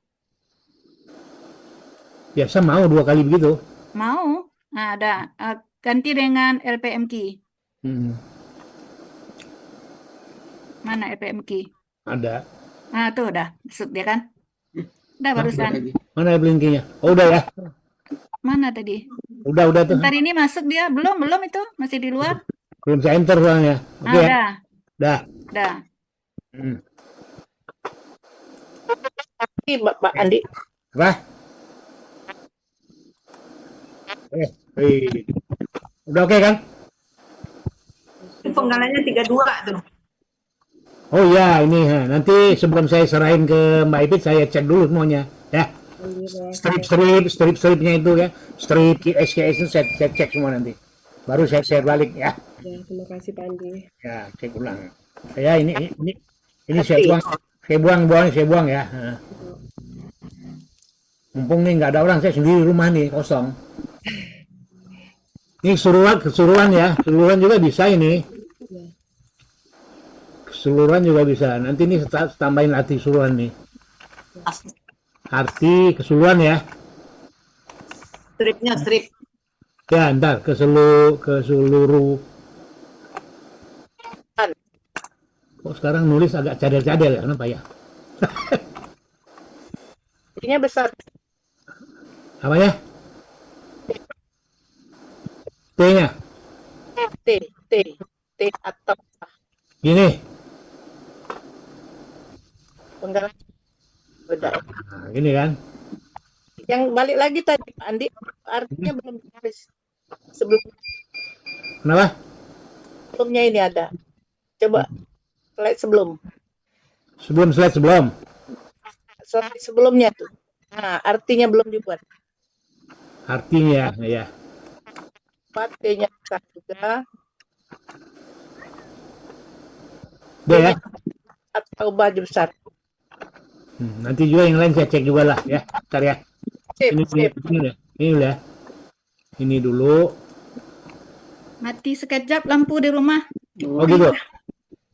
Biasa mau 2 kali begitu. mau. Nah, ada ganti dengan LPM key. Hmm, Mana LPM key? ada. Nah, tuh udah masuk dia kan? Udah Ada barusan. lagi. Mana blinkinya? Oh, udah ya. Mana tadi? Udah tuh. Bentar ini masuk dia. Belum itu. Masih di luar. Belum saya enter soalnya. Oke ya. Udah. Dah. Udah. Hmm. Pak Andi. Apa? Udah oke kan? Penggalannya 32 tuh. Oh ya, ini nanti sebelum saya serahin ke Mbak Ipit, saya cek dulu semuanya ya. Strip-stripnya itu ya, strip SKS itu saya cek semua nanti. Baru saya share balik ya. Ya, terima kasih Pak Andi. Ya, cek ulang. Ya, ini saya buang ya. Mumpung nih nggak ada orang, saya sendiri di rumah nih kosong. Ini keseluruhan ya, keseluruhan juga bisa ini. Keseluruhan juga bisa. Nanti ini tambahin arti keseluruhan nih. Arti keseluruhan ya. Strip. Ya, ntar keseluruhan. Kok sekarang nulis agak cadel-cadel ya, kenapa ya? Ini besar. Apa ya? T-nya. T atau Gini. penggalan. Beda. Nah, gini kan. Yang balik lagi tadi Pak Andi, artinya belum ditulis. Kenapa? Sebelumnya ini ada. Coba slide Slide sebelum. slide sebelumnya tuh. Nah, artinya belum dibuat. Artinya ya. T-nya besar juga. Udah ya. Atau baju besar. Nanti juga yang lain saya cek juga lah ya. Bentar ya. Sip. Ini udah. Ini dulu. Mati sekejap lampu di rumah. Oh gitu.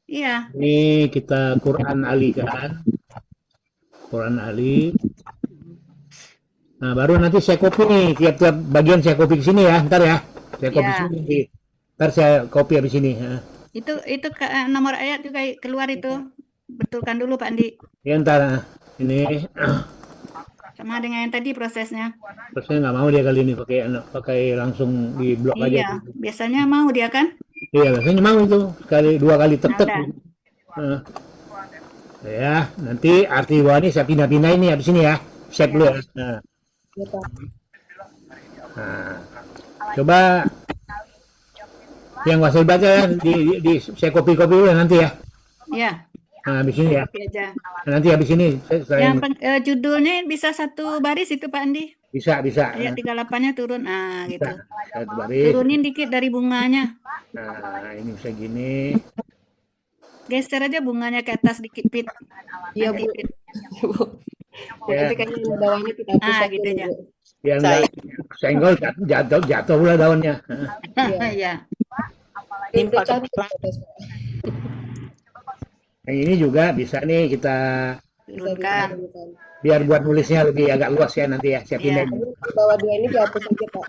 Iya. Ini kita Quran Ali kan. Quran Ali. Nah, baru nanti saya copy nih. Tiap-tiap bagian saya copy ke sini ya. Ntar ya. Saya copy Ya. sini. Ntar saya copy habis ini. Itu nomor ayat juga keluar itu. Betulkan dulu Pak Andi. Ya ntar. Ini. Sama dengan yang tadi prosesnya. Terusnya nggak mau dia kali ini pakai langsung di blok aja. Iya, biasanya mau dia kan? Iya, biasanya mau itu dua kali tek. Ada. Ya, nanti arti bawah ini saya pindah-pindah ini habis ini ya. Save dulu ya. Nah, coba yang nggak saya baca ya, saya copy dulu nanti ya. Iya. Nah, habis ini ya. Copy aja. Nanti habis ini saya Judulnya bisa satu baris itu Pak Andi. bisa. Ayat 38-nya turun. Gitu. Satu baris. Turunin dikit dari bunganya. Nah, ini bisa gini. Geser aja bunganya ke atas dikit, Pit. Iya, Bu. Pit. Nanti kayaknya yang bawahnya kita hapus aja Gitu aja. dulu. Biar nggak senggol jatuh pula daunnya. Iya. Ini cantik. Yang ini juga bisa nih kita Turunkan. biar buat nulisnya lebih agak luas ya nanti ya. Saya Iya. pindahin. Bawah dua ini dihapus aja, Pak.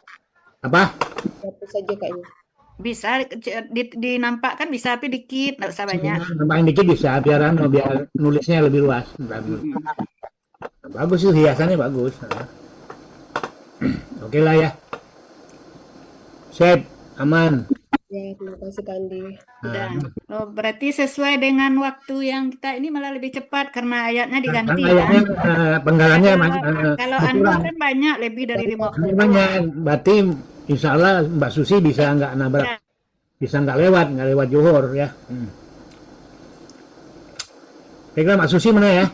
Apa? Dihapus aja kayaknya. Bisa dinampakkan bisa tapi dikit, nggak usah banyak. Nambahin dikit bisa biar nulisnya lebih luas. Bagus sih hiasannya bagus. Oke lah ya. Sip, aman. Ya, terima kasih Pak Andi. Udah. Oh, berarti sesuai dengan waktu yang kita ini malah lebih cepat karena ayatnya diganti Ayatnya kan. penggalannya Kalau Anu kan banyak lebih dari 50. banyak. Berarti insya Allah Mbak Susi bisa nggak nabrak, bisa nggak lewat Johor ya. Baiklah Mbak Susi mana ya?